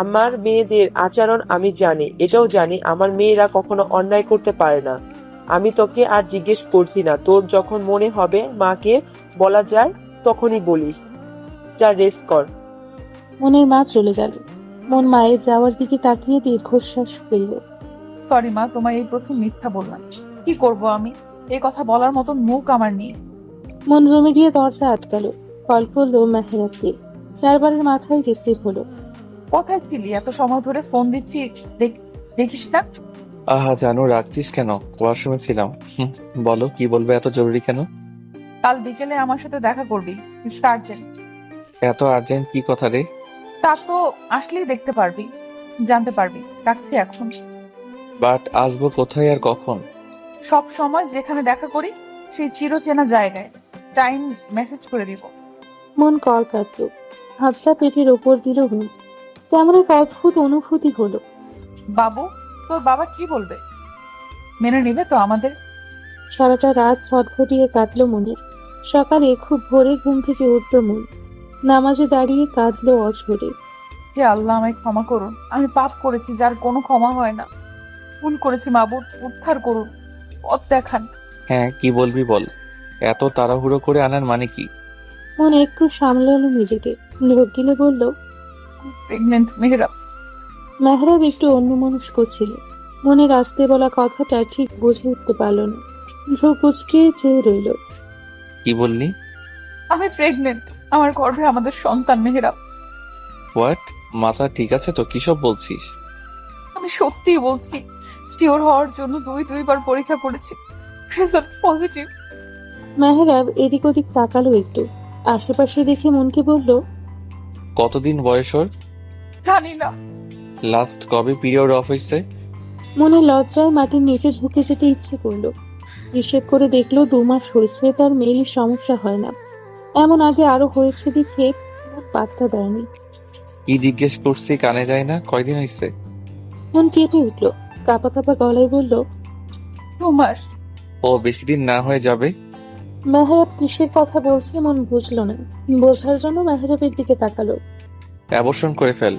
আমার মেয়েদের আচরণ আমি জানি, এটাও জানি আমার মেয়েরা কখনো অন্যায় করতে পারে না। আমি তোকে আর জিজ্ঞেস করছি না, তোর যখন মনে হবে মাকে বলা যায় তখনই বলিস। যা রেস্ট কর। মনের মা চলে গেল। মন মায়ের যাওয়ার দিকে তাকিয়ে দীর্ঘশ্বাস ফেলল। সরি মা, তোমায় এই প্রথম মিথ্যা বললাম। কি করব আমি? এই কথা বলার মতন মুখ আমার নেই। মন রুমে গিয়ে দরজা আটকালো। কল করলো মেহেরাবকে। 4 বারের মাথায় রিসিভ হলো। কোথায় ছিলি? এত সময় ধরে ফোন দিচ্ছি, দেখিস না? আহা জানু, রাখছিস কেন? ওয়াশরুমে ছিলাম। বলো, কি বলবে? এত জরুরি কেন? কাল বিকেলে আমার সাথে দেখা করবি, আর্জেন্ট। এত আর্জেন্ট কি কথা রে? তা তো আসলেই দেখতে পারবি, জানতে পারবি। রাখছি এখন। বাট আসবো কোথায় আর কখন? সব সময় যেখানে দেখা করি সেই চিরচেনা জায়গায়। টাইম মেসেজ করে দিব। মন কল কাটলো, হাতটা পেটের ওপর দিল। কেমন এক অদ্ভুত অনুভূতি হলো। বাবু, তোর বাবা কি বলবে? মেনে নিবে তো আমাদের? সারাটা রাত ছটফটিয়ে কাটলো মনের। সকালে খুব ভোরে ঘুম থেকে উঠল মন। নামাজে দাঁড়িয়ে কাঁদলো অঝরে। হে আল্লাহ, আমায় ক্ষমা করুন। আমি পাপ করেছি যার কোনো ক্ষমা হয় না। ভুল করেছি মাবুদ, উদ্ধার করুন, পথ দেখান। হ্যাঁ, কি বলবি বল। এত তাড়াহুড়ো করে আনার মানে কি? মন একটু সামলালো নিজেকে, ঢোক গিলে বলল, প্রেগনেন্ট মেহেরাব। মেহরাব একটু অন্যমনস্ক ছিল। মনের আসতে বলা কথাটা ঠিক বুঝে উঠতে পারল না। ঢোক কুচকে চেয়ে রইল। কি বললি? আমি প্রেগনেন্ট, আমার গর্ভে আমাদের সন্তান মেহেরাব। হোয়াট? মাথা ঠিক আছে তো? কিসব বলছিস? আমি সত্যিই বলছি। শিওর হওয়ার জন্য দুইবার পরীক্ষা করেছি, রেজাল্ট পজিটিভ। মেহরাব এদিক ওদিক তাকালো একটু, আশেপাশে দেখে মনকে বলল, কতদিন বয়স ওর? জানি না। লাস্ট কবে পিরিয়ড অফ হয়েছে? মনে লজ্জায় মাটির নিচে ঢুকে যেতে ইচ্ছে করলো। হিসেব করে দেখলো 2 মাস হয়েছে তার মেয়ের সমস্যা হয় না। এমন আগে আরো হয়েছে দেখে পাত্তা দেয়নি। কি জিজ্ঞেস করছি কানে যায় না? কয়দিন হয়েছে? মন কেঁপে উঠলো, কাঁপা কাঁপা গলায় বলল, 2 মাস। ও বেশি দিন না হয়ে যাবে। মেহরাব কিসের কথা বলছে মন বুঝলো না, বোঝার জন্য মেহরাবের দিকে তাকালো। অ্যাবর্শন করে ফেল।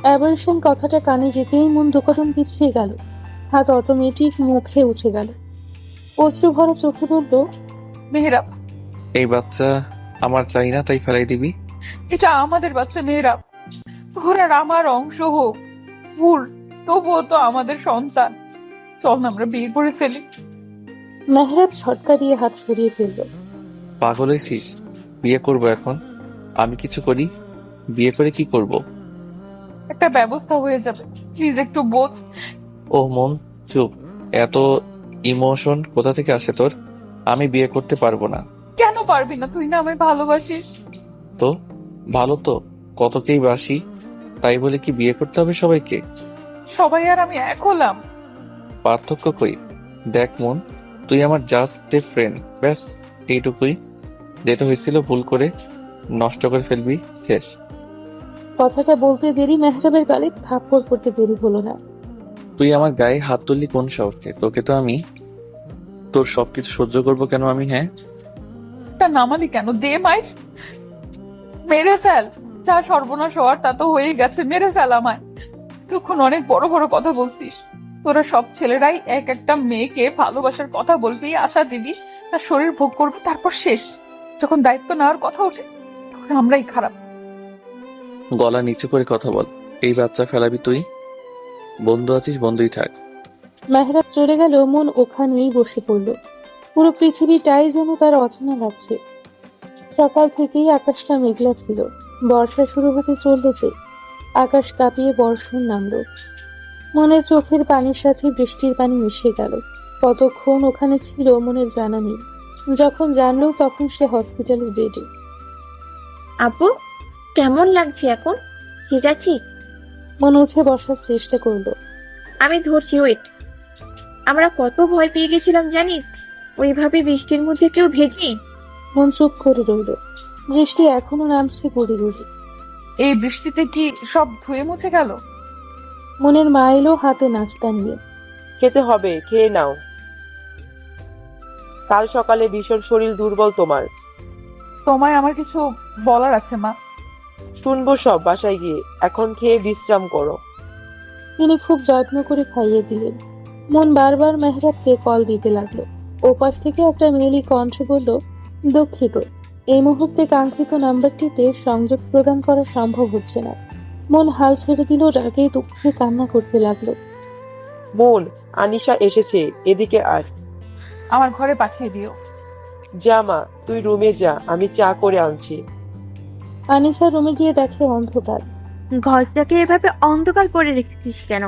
অ্যাবরেশন কথাটা কানে যেতেই মন 2 কদম পিছিয়ে গেল, হাত অটোমেটিক মুখে উঠে গেল। অশ্রু ভরা চোখে বলল, মেহরাব, এই বাচ্চা আমার চাই না, তাই ফেলাই দিবি? এটা আমাদের বাচ্চা মেহরাব, তোর আর আমার অংশ হোক ভুল, তবুও তো আমাদের সন্তান। চল না আমরা বিয়ে করে ফেলি। মেহরাব ছটকা দিয়ে হাত সরিয়ে ফেলল। পাগল হয়েছিস? বিয়ে করব এখন? আমি কিছু করি? বিয়ে করে কি করব? একটা ব্যবস্থা হয়ে যাবে, প্লিজ একটু বোঝ। ও মন চুপ। এত ইমোশন কোথা থেকে আসে তোর? আমি বিয়ে করতে পারবো না। কেন পারবি না? তুই না আমায় ভালোবাসিস। তো ভালো তো কতকেই বাসি, তাই বলে কি বিয়ে করতে হবে সবাইকে? সবাই আর আমি এক হলাম? পার্থক্য কই? দেখ মন, তুই আমার জাস্ট এ ফ্রেন্ড, ব্যাস এইটুকুই। যেটা হয়েছিল ভুল করে নষ্ট করে ফেলবি, শেষ। কথাটা বলতে দেরি মেহরাবের গালে থাপ্পড় পড়তে দেরি হলো না। তুই আমার গায়ে হাত তুললি কোন সাহসে? তোকে তো আমি তোর সবকিছু সহ্য করবো কেন আমি? হ্যাঁ, তা নামালি কেন? দে মাইর, মেরে ফেল। যা সর্বনাশ হওয়ার তা তো হয়ে গেছে, মেরে ফেল আমায়। তখন অনেক বড় বড় কথা বলছিস। তোরা সব ছেলেরাই এক একটা মেয়েকে ভালোবাসার কথা বলবি, আশা দিবি, তার শরীর ভোগ করবি, তারপর শেষ। যখন দায়িত্ব নেওয়ার কথা ওঠে তখন আমরাই খারাপ। গলা নিচু করে কথা বল। এই বাচ্চা ফেলাবি তুই? বন্ধু আছিস, বন্ধুই থাক। মেহরাব চলে গেল, মন ওখানেই বসে পড়ল। পুরো পৃথিবীটাই যেন তার অচেনা লাগছে। সকাল থেকেই আকাশটা মেঘলা ছিল, বর্ষা শুরু হতে চলল যে আকাশ কাঁপিয়ে বর্ষণ নামলো। মনের চোখের পানির সাথে বৃষ্টির পানি মিশে গেল। কতক্ষণ ওখানে ছিল মনের জানা নেই। যখন জানলো তখন সে হসপিটালের বেডে। আপু, কেমন লাগছে এখন? ঠিক আছিস? মন উঠে বসার চেষ্টা করলো। আমি ধরছি, ওয়েট। আমরা কত ভয় পেয়ে গেছিলাম জানিস, ওইভাবে বৃষ্টির মধ্যে কেউ ভেজি। মন চুপ করে রইল। বৃষ্টি এখনো নামছে গুড়ি গুড়ি। এই বৃষ্টিতে কি সব ধুয়ে মুছে গেল? মনের মা এলো হাতে নাস্তা নিয়ে। খেতে হবে, খেয়ে নাও। কাল সকালে ভীষণ শরীর দুর্বল তোমার। তোমায় আমার কিছু বলার আছে মা। শুনবো সব বাসায় গিয়ে, এখন খেয়ে বিশ্রাম করো। তিনি খুব যত্ন করে খাইয়ে দিলেন। মন বারবার মেহরাবকে কল দিতে লাগলো। ওপাশ থেকে একটা মেয়েলি কণ্ঠ বলল, দুঃখিত, এই মুহূর্তে কাঙ্ক্ষিত নাম্বারটিতে সংযোগ প্রদান করা সম্ভব হচ্ছে না। মন হাল ছেড়ে দিল, রাগে দুঃখে কান্না করতে লাগলো। মন, আনিশা এসেছে, এদিকে আয়। আমার ঘরে পাঠিয়ে দিও। যা মা, তুই রুমে যা, আমি চা করে আনছি। আনিসা রুমে গিয়ে দেখে অন্ধকার। ঘরটাকে এভাবে অন্ধকার করে রেখেছিস কেন?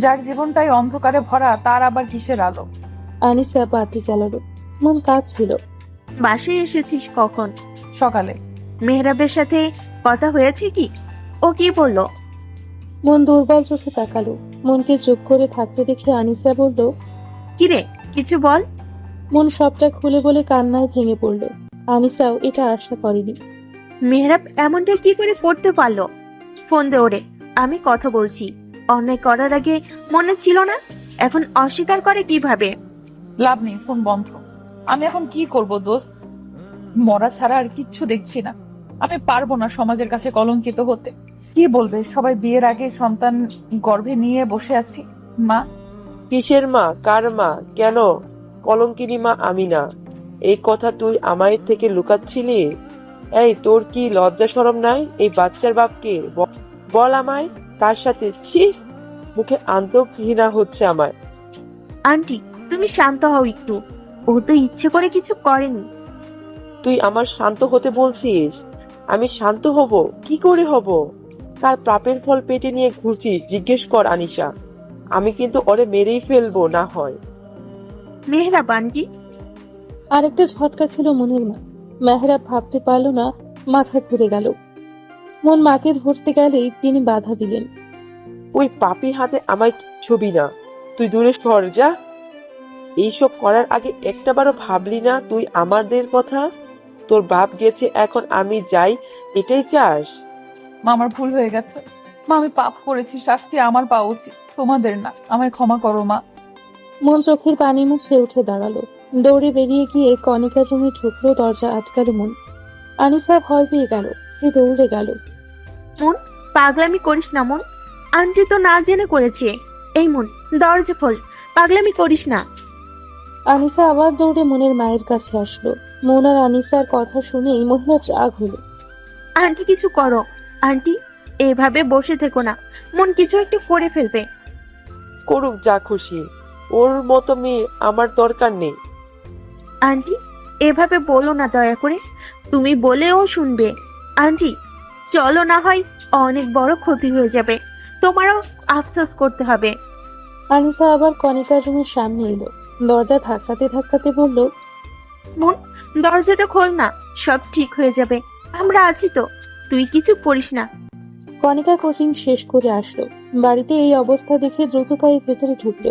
যার জীবনটাই অন্ধকারে ভরা তার আবার কিসের আলো? আনিসা বাতি জ্বালালো। মন কাঁদছিল। বাসায় এসেছিস কখন? সকালে। মেহরাবের সাথে কথা হয়েছে কি? ও কি বললো? মন দুর্বল চোখে তাকালো। মনকে চুপ করে থাকতে দেখে আনিসা বলল, কিরে, কিছু বল। মন সবটা খুলে বলে কান্নায় ভেঙে পড়ল। আনিসাও এটা আশা করেনি। মেহরাব এমনটা কি করে করতে পারলো? ফোন দে ওরে, আমি কথা বলছি। অন্যায় করার আগে মনে ছিল না, এখন অস্বীকার করে কিভাবে? লাভ নেই, ফোন বন্ধ। আমি এখন কি করব দোস্ত? মরা ছাড়া আর কিচ্ছু দেখছি না। আমি পারবো না সমাজের কাছে কলঙ্কিত হতে। কি বলবে সবাই? বিয়ের আগে সন্তান গর্ভে নিয়ে বসে আছি। মা? কিসের মা? কার মা? কেন? কলঙ্কিনী মা আমি না। এই কথা তুই আমার থেকে লুকাচ্ছিলি? এই, তোর কি লজ্জা শরম নাই? এই বাচ্চার বাপকে বল আমায়, কার সাথে? ছি, মুখে আনতেও ঘৃণা হচ্ছে আমায়। আন্টি, তুমি শান্ত হও একটু। ও তো ইচ্ছে করে কিছু করেনি। তুই আমার শান্ত হতে বলছিস? আমি শান্ত হব? কি করে হব? কার পাপের ফল পেটে নিয়ে ঘুরছিস জিজ্ঞেস কর আনিশা। আমি কিন্তু ওরে মেরেই ফেলবো না হয়। মেহরাব আন্টি। আরেকটা ঝটকা খেল মনের মা। মেহরাব ভাবতে পারল না, মাথা ঘুরে গেল। মন মাকে ধরতে গেলেই তিনি বাধা দিলেন। ওই পাপি হাতে আমায় ছবি না, তুই দূরে সর যা। এইসব করার আগে একটাবারও ভাবলি না তুই আমাদের কথা? তোর বাপ গেছে, এখন আমি যাই, এটাই চাস? মা আমার ভুল হয়ে গেছে। মা আমি পাপ করেছি, শাস্তি আমার পাওয়া উচিত, তোমাদের না। আমায় ক্ষমা করো মা। মন চোখের পানি মুছে উঠে দাঁড়ালো। দৌড়ে বেরিয়ে গিয়ে কণিকার রুমে ঢুকলো, দরজা আটকালো মন। আনিসা ভয় পেয়ে গেল, সে দৌড়ে গেল। মন, পাগলামি করিস না মন। আন্টি তো না জেনে করেছে। এই মন, দরজা খোল, পাগলামি করিস না। আনিসা আবার দৌড়ে মনের মায়ের কাছে আসলো। মন আর আনিসার কথা শুনেই মহিলার রাগ হলো। আন্টি কিছু করো। আন্টি, এভাবে বসে থেকো না, মন কিছু একটা করে ফেলবে। করুক যা খুশি, ওর মতো মেয়ে আমার দরকার নেই। আন্টি, এভাবে বলো না দয়া করে, তুমি বলেও শুনবে। আন্টি চলো, না হয় অনেক বড় ক্ষতি হয়ে যাবে, তোমারও আফসোস করতে হবে। আনিসা আবার কণিকার রুমের সামনে এলো। দরজা ধাক্কাতে ধাক্কাতে বলল, মন, দরজাটা খোল না, সব ঠিক হয়ে যাবে, আমরা আছি তো, তুই কিছু করিস না। কণিকা কোচিং শেষ করে আসলো। বাড়িতে এই অবস্থা দেখে দ্রুত পায়ে ভেতরে ঢুকলো।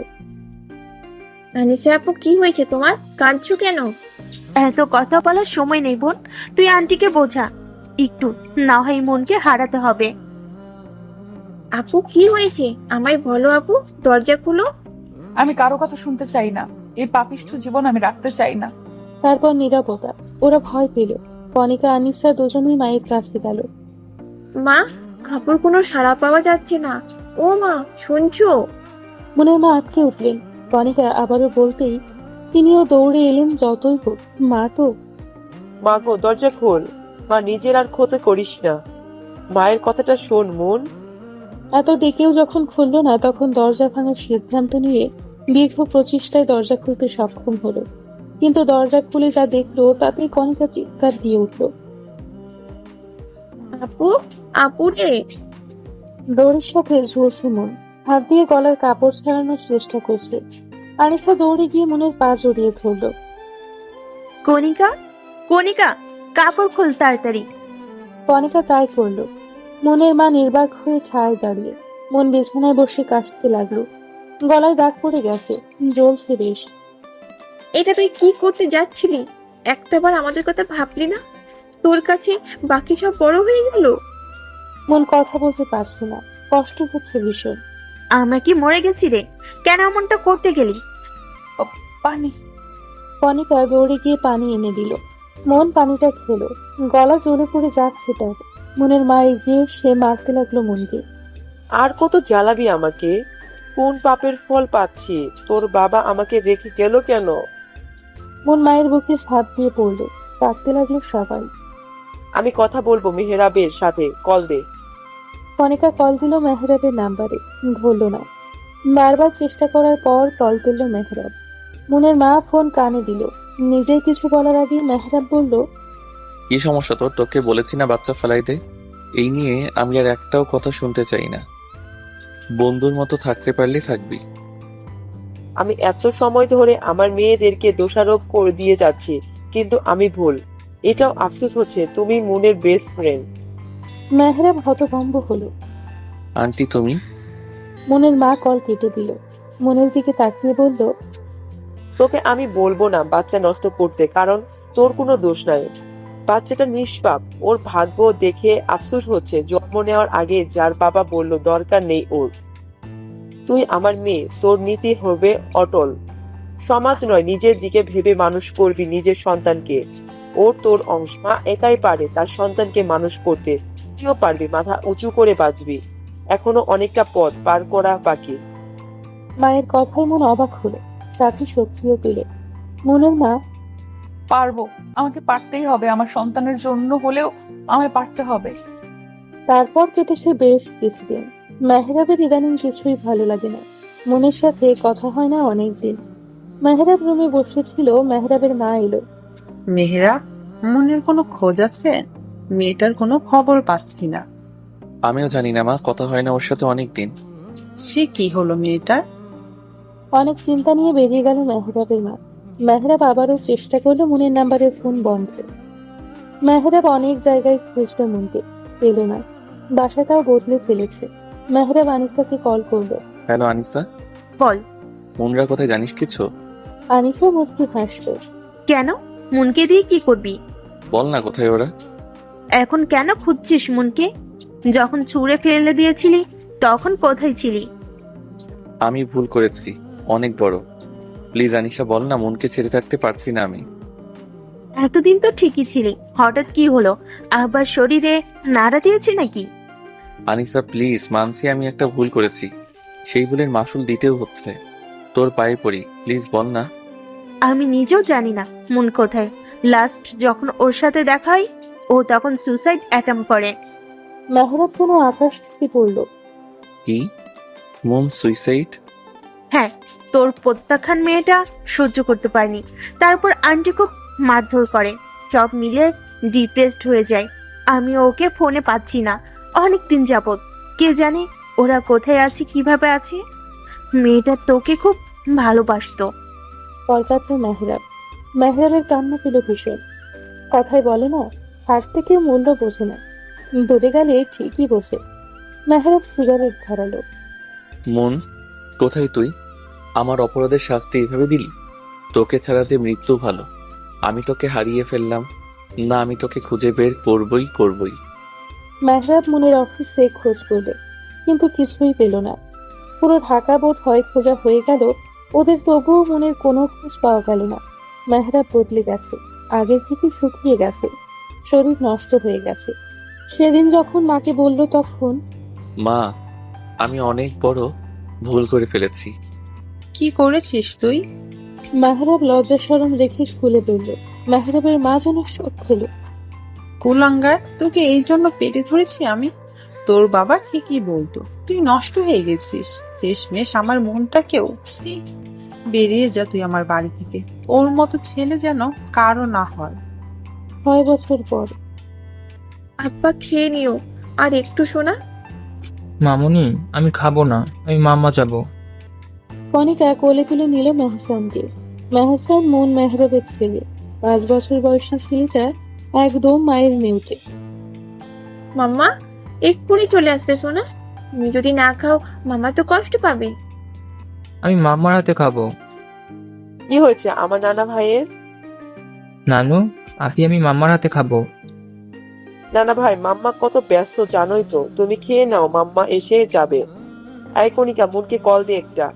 আনিসা আপু, কি হয়েছে তোমার? কাঁদছো কেন? এত কথা বলার সময় নেই বোন, তুই আন্টিকে বোঝা একটু, না হয় মনকে হারাতে হবে। আপু কি হয়েছে? আমায় বলো আপু, দরজা খুলো। আমি কারো কথা শুনতে চাই না। এই পাপিষ্ঠ জীবন আমি রাখতে চাই না। তারপর নীরবতা। ওরা ভয় পেল। কণিকা আনিসা দুজনেই মায়ের কাছে গেল। মা, আপুর কোনো সাড়া পাওয়া যাচ্ছে না। ও মা, শুনছো? মনের মা আটকে উঠলেন। কণিকা আবারও বলতেই তিনিও দৌড়ে এলেন। যতই হোক মা তো। মা গো, দরজা খোল। মা, নিজের আর ক্ষতি করিস না, মায়ের কথাটা শোন মন। এত ডেকেও যখন খুলল না, তখন দরজা ভাঙার সিদ্ধান্ত নিয়ে দীর্ঘ প্রচেষ্টায় দরজা খুলতে সক্ষম হলো। কিন্তু দরজা খুলে যা দেখলো তাতে কণিকা চিৎকার দিয়ে উঠল। আপু, আপু রে। দৌড়ের সাথে ঝরছে মন, হাত দিয়ে গলার কাপড় ছাড়ানোর চেষ্টা করছে। আনিসা দৌড়ে গিয়ে মনের পা জড়িয়ে ধরল। কণিকা, কণিকা, কাপড় খোল তাড়াতাড়ি। কণিকা তাই করলো। মনের মা নির্বাক হয়ে ঠায় দাঁড়িয়ে। মন বিছানায় বসে কাশতে লাগলো। গলায় দাগ পড়ে গেছে, জ্বলছে বেশ। এটা তুই কি করতে যাচ্ছিলি? একটাবার আমাদের কথা ভাবলি না? তোর কাছে বাকি সব বড় হয়ে গেল। মন কথা বলতে পারছে না, কষ্ট হচ্ছে ভীষণ। আমরা কি মরে গেছি রে? কেন এমনটা করতে গেলি? পানি। কণিকা দৌড়ে গিয়ে পানি এনে দিল। মন পানিটা খেলো। গলা জ্বলে পড়ে যাচ্ছে তার। মনের মা এগিয়ে সে মারতে লাগলো মনকে। আর কত জ্বালাবি আমাকে? কোন পাপের ফল পাচ্ছি? তোর বাবা আমাকে রেখে গেল কেন? মন মায়ের বুকে ছাপ দিয়ে পড়ল। কাঁদতে লাগলো সবাই। আমি কথা বলবো মেহরাবের সাথে, কল দে। কণিকা কল দিল মেহরাবের নাম্বারে, ধরলো না। বারবার চেষ্টা করার পর কল তুলল মেহরাব। মনের মা ফোন কানে দিল। নিজেই কিছু বলার আগে মেহরাব বলল, কি সমস্যা তোর? তোকে বলেছি না বাচ্চা ফেলাই দে। এই নিয়ে আমি আর একটাও কথা শুনতে চাই না। বন্ধুর মতো থাকতে পারলে থাকবি। আমি এত সময় ধরে আমার মেয়েদেরকে দোষারোপ করে দিয়ে যাচ্ছি, কিন্তু আমি ভুল। এটাও আফসোস হচ্ছে তুমি মুনের বেস্ট ফ্রেন্ড। মেহরাব হতভম্ব হলো। আন্টি তুমি? মনের মা কল কেটে দিল। মনের দিকে তাকিয়ে বলল, তোকে আমি বলবো না বাচ্চা নষ্ট করতে, কারণ তোর কোনো দোষ নাই। বাচ্চাটা নিষ্পাপ, ওর ভাগ্য দেখে আফসোস হচ্ছে। জন্ম নেওয়ার আগে যার বাবা বলল দরকার নেই ওর। তুই আমার মেয়ে, তোর নীতি হবে অটল। সমাজ নয়, নিজের দিকে ভেবে মানুষ করবি নিজের সন্তানকে। ওর তোর অংশ। মা একাই পারে তার সন্তানকে মানুষ করতে, তুইও পারবি। মাথা উঁচু করে বাঁচবি, এখনো অনেকটা পথ পার করা বাকি। মায়ের কথায় মন অবাক হলো, সাথে শক্তিও পেল। মনের মা, পারবো, আমাকে পারতেই হবে। আমার সন্তানের জন্য হলেও আমায় পারতে হবে। তারপর কেটেছে বেশ কিছুদিন। মেহরাবের ইদানিং কিছুই ভালো লাগে না। মনের সাথে কথা হয় না অনেকদিন। মেহরাব রুমে বসেছিল, মেহরাবের মা এলো। মেহেরা, মনের কোনো খোঁজ আছে? মেয়েটার কোনো খবর পাচ্ছি না। আমিও জানি না মা, কথা হয় না ওর সাথে অনেকদিন। সে কি হলো মেয়েটার? অনেক চিন্তা নিয়ে বেরিয়ে গেল মেহরাবের মা। মেহরাব আবারও চেষ্টা করলো মুনের নাম্বারের ফোন বন্ধ। মেহরাব অনেক জায়গায় খুঁজলো মুনকে, পেল না। বাসাটাও বদলে ফেলেছে। মেহরাব আনিসাকে কল করলো। হ্যালো আনিসা, বল। মুনরা কোথায় জানিস কিছু? আনিসা মুচকি হাসলো। কেন? মুনকে দিয়ে কি করবি? বল না কোথায় ওরা। এখন কেন খুঁজছিস মুনকে? যখন ছুঁড়ে ফেলে দিয়েছিলি তখন কোথায় ছিলি? আমি ভুল করেছি, অনেক বড়। প্লিজ আনিসা বল না, মনকে ছেড়ে থাকতে পারছি না আমি। এতদিন তো ঠিকই ছিলি, হঠাৎ কি হলো? আবার শরীরে নাড়া দিয়েছে নাকি? আনিসা প্লিজ, মানছি আমি একটা ভুল করেছি, সেই ভুলের মাসুল দিতেও হচ্ছে। তোর পায়ে পড়ি, প্লিজ বল না। আমি নিজেও জানি না মুন কোথায়। লাস্ট যখন ওর সাথে দেখা হয় ও তখন সুসাইড অ্যাটেম্প করে। মেহরাব যেন আকাশ থেকে পড়ল। কি? মন সুইসাইড? হ্যাঁ, তোর প্রত্যাখ্যান মেয়েটা সহ্য করতে পারেনি, তারপর আন্টি খুব মারধর করে, সব মিলে ডিপ্রেসড হয়ে যায়। আমি ওকে ফোনে পাচ্ছি না অনেক দিন যাবত। কে জানে ওরা কোথায় আছে, কিভাবে আছে। মেয়েটা তোকে খুব ভালোবাসতো। কলকাতা মেহরাব। মেহরাবের কান্না পেল ভীষণ। কথায় বলে না, হাট থেকে মূল্য বোঝে না, দূরে গেলে ঠিকই বোঝে। মেহরাব সিগারেট ধরালো। মন, কোথায় তুই? আমার অপরাধের শাস্তি এভাবে দিলি? তোকে ছাড়া যে মৃত্যু ভালো। আমি তোকে হারিয়ে ফেললাম না, আমি তোকে খুঁজে বের করবই। মেহরাব মুনের অফিসে খোঁজ করল, কিন্তু কিছুই পেল না। পুরো ঢাকা বোধ হয় খোঁজা হয়ে গেল ওদের, তবুও মনের কোনো খোঁজ পাওয়া গেল না। মেহরাব বদলে গেছে, আগের থেকে শুকিয়ে গেছে, শরীর নষ্ট হয়ে গেছে। সেদিন যখন মাকে বলল তখন, মা, আমি অনেক বড় ভুল করে ফেলেছি। কি করেছিস তুই? মেহরাব লজ্জা শরম রেখে খুলে বলল। মেহরাবের মা যেন শোক খেল। কুলাঙ্গার, তোকে এই জন্য পেটে ধরেছি আমি? তোর বাবা ঠিকই বলতো, তুই নষ্ট হয়ে গেছিস। শেষমেশ আমার মনটাকেও। ছি, বেরিয়ে যা তুই আমার বাড়ি থেকে। ওর মতো ছেলে যেন কারো না হয়। 6 বছর পর। আব্বা খেয়ে নিও, আর একটু শোনা। মামুনি, আমি খাবো না, আমি মামা যাবো। কণিকা কোলে তুলে নিল মেহসানকে। মেহসান মন মেহরাবের ছেলে। 5 বছর বয়সী ছেলেটা একদম মায়ের নেউটে। মাম্মা এক্ষুনি চলে আসবে সোনা। তুমি যদি না খাও মামা তো কষ্ট পাবে। আমি মামার হাতে খাবো। কি হয়েছে আমার নানা ভাইয়ের? নানু, আমি মামার হাতে খাবো। নানা ভাই, মাম্মা কত ব্যস্ত জানোই তো। তুমি খেয়ে নাও, মাম্মা এসে যাবে। এই কণিকা, মুনকে কল দে একটা।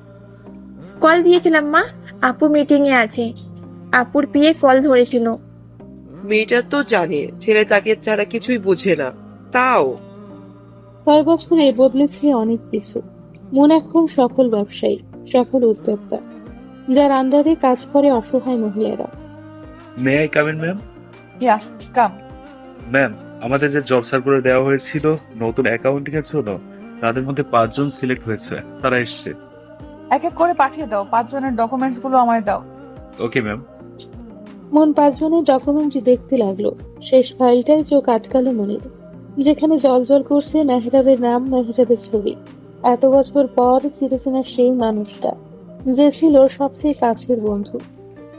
কল দিয়েছিলাম মা, আপু মিটিং এ আছে। আপুর পিয়ে কল ধরেছিল। মেয়েটা তো জানে ছেলে তাকে ছাড়া কিছুই বুঝে না, তাও 6 বছরে বদলেছে অনেক কিছু। মন এখন সফল ব্যবসায়ী, সফল উদ্যোক্তা, যার আন্ডারে কাজ করে অসহায় মহিলারা। May I come in ma'am? Yeah, come. Ma'am, আমাদের যে জব সার্কুলার দেওয়া হয়েছিল নতুন অ্যাকাউন্টিং এর জন্য, তাদের মধ্যে 5 জন সিলেক্ট হয়েছে, তারা এসছে। এক এক করে পাঠিয়ে দাও, 5 জনের ডকুমেন্টস গুলো আমায় দাও। Okay ma'am. মন 5 জনের ডকুমেন্টটি দেখতে লাগলো। শেষ ফাইলটায় চোখ আটকালো মনের, যেখানে জল করছে মেহরাবের নাম, মেহরাবের ছবি। এত বছর পর চিরচেনা সেই মানুষটা, যে ছিল সবচেয়ে কাছের বন্ধু।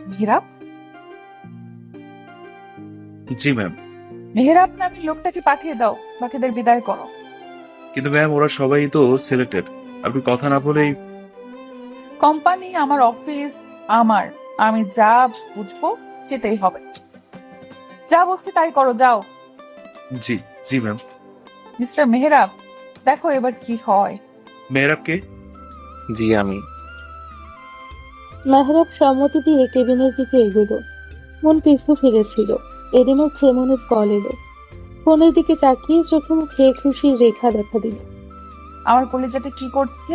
মেহরাব? জি ম্যাম। মেহরাব নামে লোকটাকে পাঠিয়ে দাও, বাকিদের বিদায় করো। কিন্তু ম্যাম, ওরা সবাই তো সিলেক্টেড। আপনি কথা না বলেই। কোম্পানি আমার অফিস, আমি যা বুঝবো সেটাই হবে। যা বলছি তাই করো, যাও। জি জি ম্যাম। মিস্টার মেহরাব, দেখো এবার কি হয়। মেহরাবকে? জি আমি। মেহরাব সম্মতি দিয়ে কেবিনের দিকে এগোলো। মন পিছু ফিরেছিল। এরই মধ্যে মনের কল এলো। ফোনের দিকে তাকিয়ে চোখে মুখে খুশির রেখা দেখা দিল। আমার কলিজাটা কি করছে?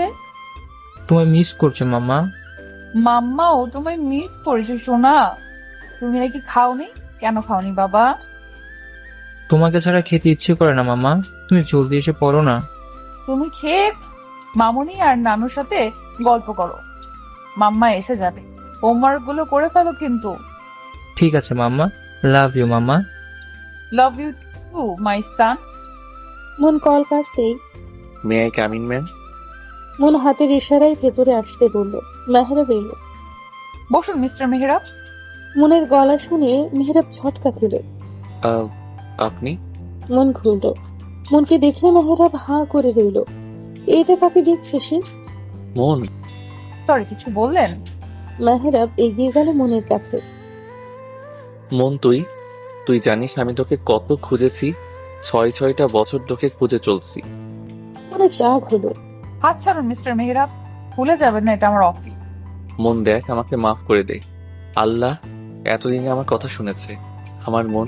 তোমায় মিস করছে মাম্মা। মাম্মাও তোমায় মিস করেছে সোনা। তুমি নাকি খাওনি? কেন খাওনি বাবা? তোমাকে ছাড়া খেতে ইচ্ছে করে না মাম্মা, তুমি জলদি এসে পড়ো না। তুমি খেয়ে মামুনি আর নানুর সাথে গল্প করো, মাম্মা এসে যাবে। হোমওয়ার্ক গুলো করে ফেলো কিন্তু। ঠিক আছে mamma, love you mamma. Love you too my son. মন কল কাটতেই, may I come in ma'am? মন হাতের ইশারায় ভেতরে আসতে বলল। মেহরাব এলো। বসুন মিস্টার মেহরাব। মনের গলা শুনে মেহরাব ঝটকা খেল। আপনি? মন ঘুরল। মনকে দেখে মেহরাব হাঁ করে রইল। এটা কাকে দেখছে সে? মন? সরি, কিছু বললেন? মেহরাব এগিয়ে গেল মনের কাছে। মন, তুই জানিস আমি তোকে কত খুঁজেছি? 6টা বছর তোকে খুঁজে চলছি। মনে রাগ হলো। হাত ছাড়ুন মিস্টার মেহরাব, ভুলে যাবেন না এটা আমার অফিস। মন দেখ, আমাকে মাফ করে দে। আল্লাহ এতদিনে আমার কথা শুনেছে। আমার মন।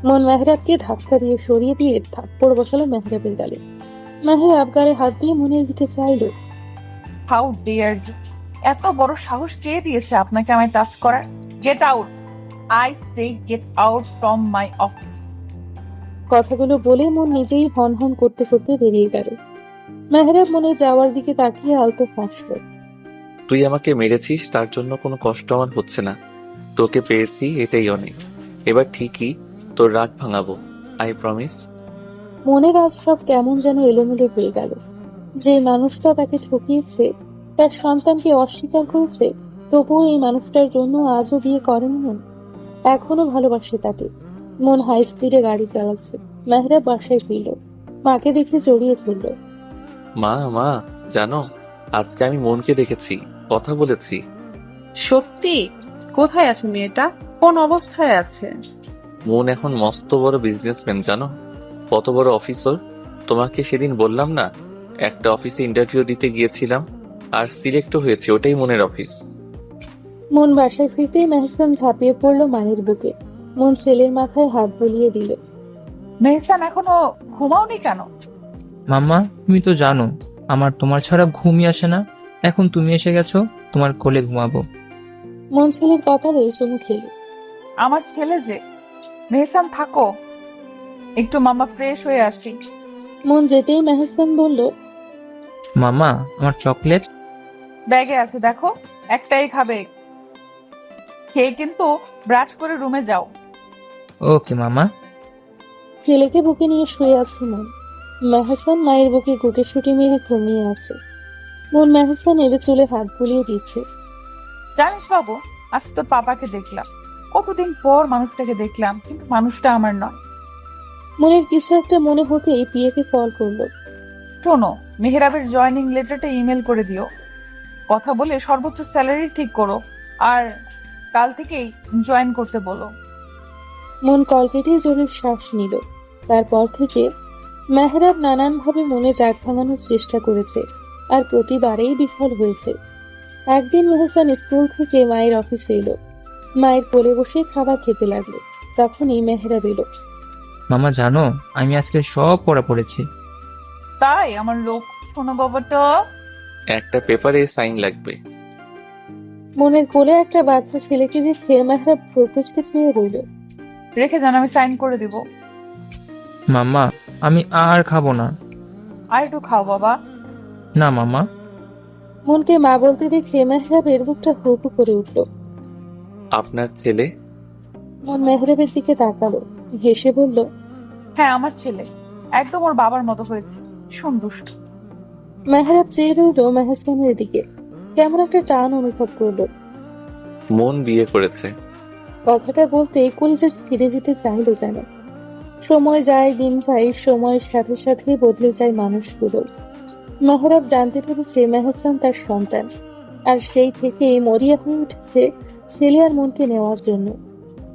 মন মেহরাবকে ধাক্কা দিয়ে সরিয়ে দিয়ে থাপ্পড় বসালো মেহরাবের গালে। মেহরাব গালে হাত দিয়ে মনের দিকে চাইল। How dare you! এত বড় সাহস কে দিয়েছে আপনাকে আমায় টাচ করার? Get out! I say get out from my office. কথাগুলো বলে মন নিজেই হন হন করতে করতে বেরিয়ে গেল। মেহরাব মনে যাওয়ার দিকে তাকিয়ে আলতো হাসল। তুই আমাকে মেরেছিস, তার জন্য কোনো কষ্ট আমার হচ্ছে না। তোকে পেয়েছি, এটাই অনেক। এবার ঠিকই তোর রাগ ভাঙাবো, আই প্রমিস। মনের আজ সব কেমন যেন এলোমেলো হয়ে গেল। যে মানুষটা তাকে ঠকিয়েছে, তার সন্তানকে অস্বীকার করেছে, তবুও এই মানুষটার জন্য আজও বিয়ে করেন মন। এখনো ভালোবাসে তাকে। মন হাই স্পিডে গাড়ি চালাচ্ছে। মেহরাব বাসায় ফিরল। মাকে দেখে জড়িয়ে ধরল। মা, জানো আজকে আমি মনকে দেখেছি, কথা বলেছি। সত্যি? কোথায় আছে মেয়েটা? কোন অবস্থায় আছে? মন এখন মস্ত বড় বিজনেসম্যান, জানো? কত বড় অফিসার। তোমাকে সেদিন বললাম না, একটা অফিসে ইন্টারভিউ দিতে গিয়েছিলাম আর সিলেক্টও হয়েছে, ওটাই মনের অফিস। মন বাসায় ফিরতেই মেহসান ঝাঁপিয়ে পড়ল মায়ের বুকে। মন ছেলের মাথায় হাত বুলিয়ে দিল। মেহসান, এখনো ঘুমাওনি কেন? মাম্মা, তুমি তো জানো আমার তোমার ছাড়া ঘুমই আসে না। এখন তুমি এসে গেছো, তোমার কোলে ঘুমাবো। মন ছেলের কপালে চুমু খেল। আমার ছেলে যে। মেহসান থাকো, একটু মামা ফ্রেশ হয়ে আসি। মন যেতেই মেহসান বলল, মাম্মা, আমার চকলেট। ব্যাগে আছে, দেখো, একটাই খাবে। খেয়ে কিন্তু ব্রাশ করে রুমে যাও। ওকে মামা। ছেলেকে বুকে নিয়ে শুয়ে আছে মন। মেহসান মায়ের বুকে গুটিসুটি মেরে ঘুমিয়ে আছে। মন মেহসানের চুলে হাত বুলিয়ে দিচ্ছে। জানিস বাবু, আজ তোর পাপাকে দেখলাম। কতদিন পর মানুষটাকে দেখলাম, কিন্তু মানুষটা আমার নয়। মনের কিছু একটা মনে হতেই পিয়াকে কল করলো। শোনো, মেহরাবের জয়েনিং লেটারটা ইমেল করে দিও। কথা বলে সর্বোচ্চ স্যালারি ঠিক করো, আর কাল থেকেই জয়েন করতে বলো। মন কল কেটে জোরের শ্বাস নিল। তারপর থেকে মেহরাব নানানভাবে মনে রাগ ভাঙানোর চেষ্টা করেছে, আর প্রতিবারেই বিফল হয়েছে। একদিন মেহসান স্কুল থেকে মায়ের অফিসে এলো। মায়ের কোলে বসে খাবার খেতে লাগলো। তখনই মেহরাব এলো। মামা জানো, আমি আজকে সব পড়া পড়েছি। তাই? আমার লোক শোনো বাবাটা। একটা পেপারে সাইন লাগবে। মনের কোলে একটা বাচ্চা ছেলেকে দেখে মেহরাব প্রকোচকে চেয়ে রইল। রেখে যান, আমি সাইন করে দিব। মাম্মা, আমি আর খাবো না। আর একটু খাও বাবা। না মাম্মা। মনকে মা বলতে দেখে মেহরাবের বুকটা হু হু করে উঠল। আপনার ছেলে? মন মেহরাবের দিকে তাকালো, হেসে বলল, হ্যাঁ, আমার ছেলে। একদম ওর বাবার মতো হয়েছে, ভীষণ দুষ্ট। মেহরাব চেয়ে রইল মেহসানের দিকে। কেমন একটা টান অনুভব করলো। মন বিয়ে করেছে। কথাটা বলতে কলিজা ছিঁড়ে যেতে চাইলো যেন। সময় যায়, দিন যায়, সময়ের সাথে সাথে বদলে যায় মানুষগুলো। মেহরাব জানতে পেরেছে মেহসান তার সন্তান, আর সেই থেকেই মরিয়া হয়ে উঠেছে ছেলে আর মনকে নেওয়ার জন্য।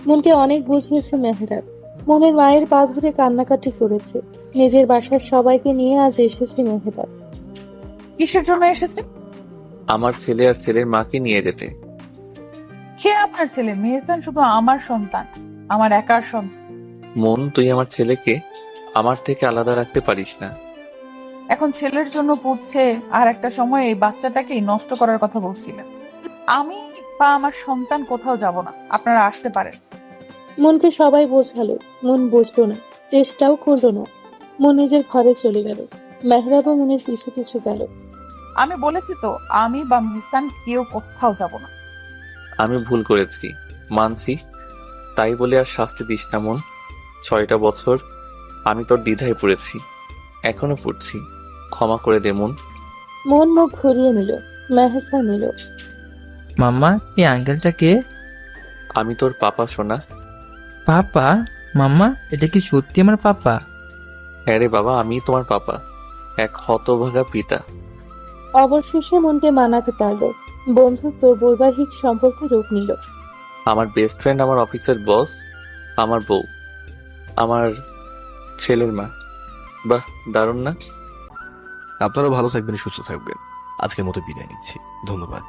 মনকে অনেক বুঝিয়েছে মেহরাব। মনের মায়ের পা ধরে কান্নাকাটি করেছে। নিজের বাসার সবাইকে নিয়ে আজ এসেছে মেহরাব। কিসের জন্য এসেছে? আমার ছেলে আর ছেলের মাকে নিয়ে যেতে। কে আপনার ছেলে? মেহসান শুধু আমার সন্তান, আমার একার সন্তান। মন, তুই আমার ছেলেকে আমার থেকে আলাদা রাখতে পারিস না। এখন ছেলের জন্য পড়ছে, আর একটা সময় এই বাচ্চাটাকেই নষ্ট করার কথা বলছিলেন। আমি বা আমার সন্তান কোথাও যাব না, আপনারা আসতে পারেন। মনকে সবাই বোঝালো, মন বুঝলো না, চেষ্টাও করলো না। মন নিজের ঘরে চলে গেল। মেহরাবও মনের পিছু পিছু গেল। আমি বলেছি তো, আমি বা মেহসান কেউ কোথাও যাব না। আমি ভুল করেছি, মানছি। তাই বলে আর শাস্তি দিস না মন। 6টা বছর আমি তোর দ্বিধায় পড়েছি, এখনো পড়ছি। ক্ষমা করে দে মন। মন মুখ ঘুরিয়ে নিল। মেহসা নিল। মাম্মা, এই আঙ্কেলটা কে? আমি তোর পাপা সোনা। পাপা? মাম্মা, এটা কি সত্যি আমার পাপা? হ্যাঁ রে বাবা, আমি তোমার পাপা, এক হতভাগা পিতা। অবশেষে মনকে মানাতে পারল। বন্ধুত্ব বৈবাহিক সম্পর্কে রূপ নিল। আমার বেস্ট ফ্রেন্ড, আমার অফিসের বস, আমার বউ, আমার ছেলের মা। বাহ, দারুণ না? আপনারা ভালো থাকবেন, সুস্থ থাকবেন। আজকের মতো বিদায় নিচ্ছি। ধন্যবাদ।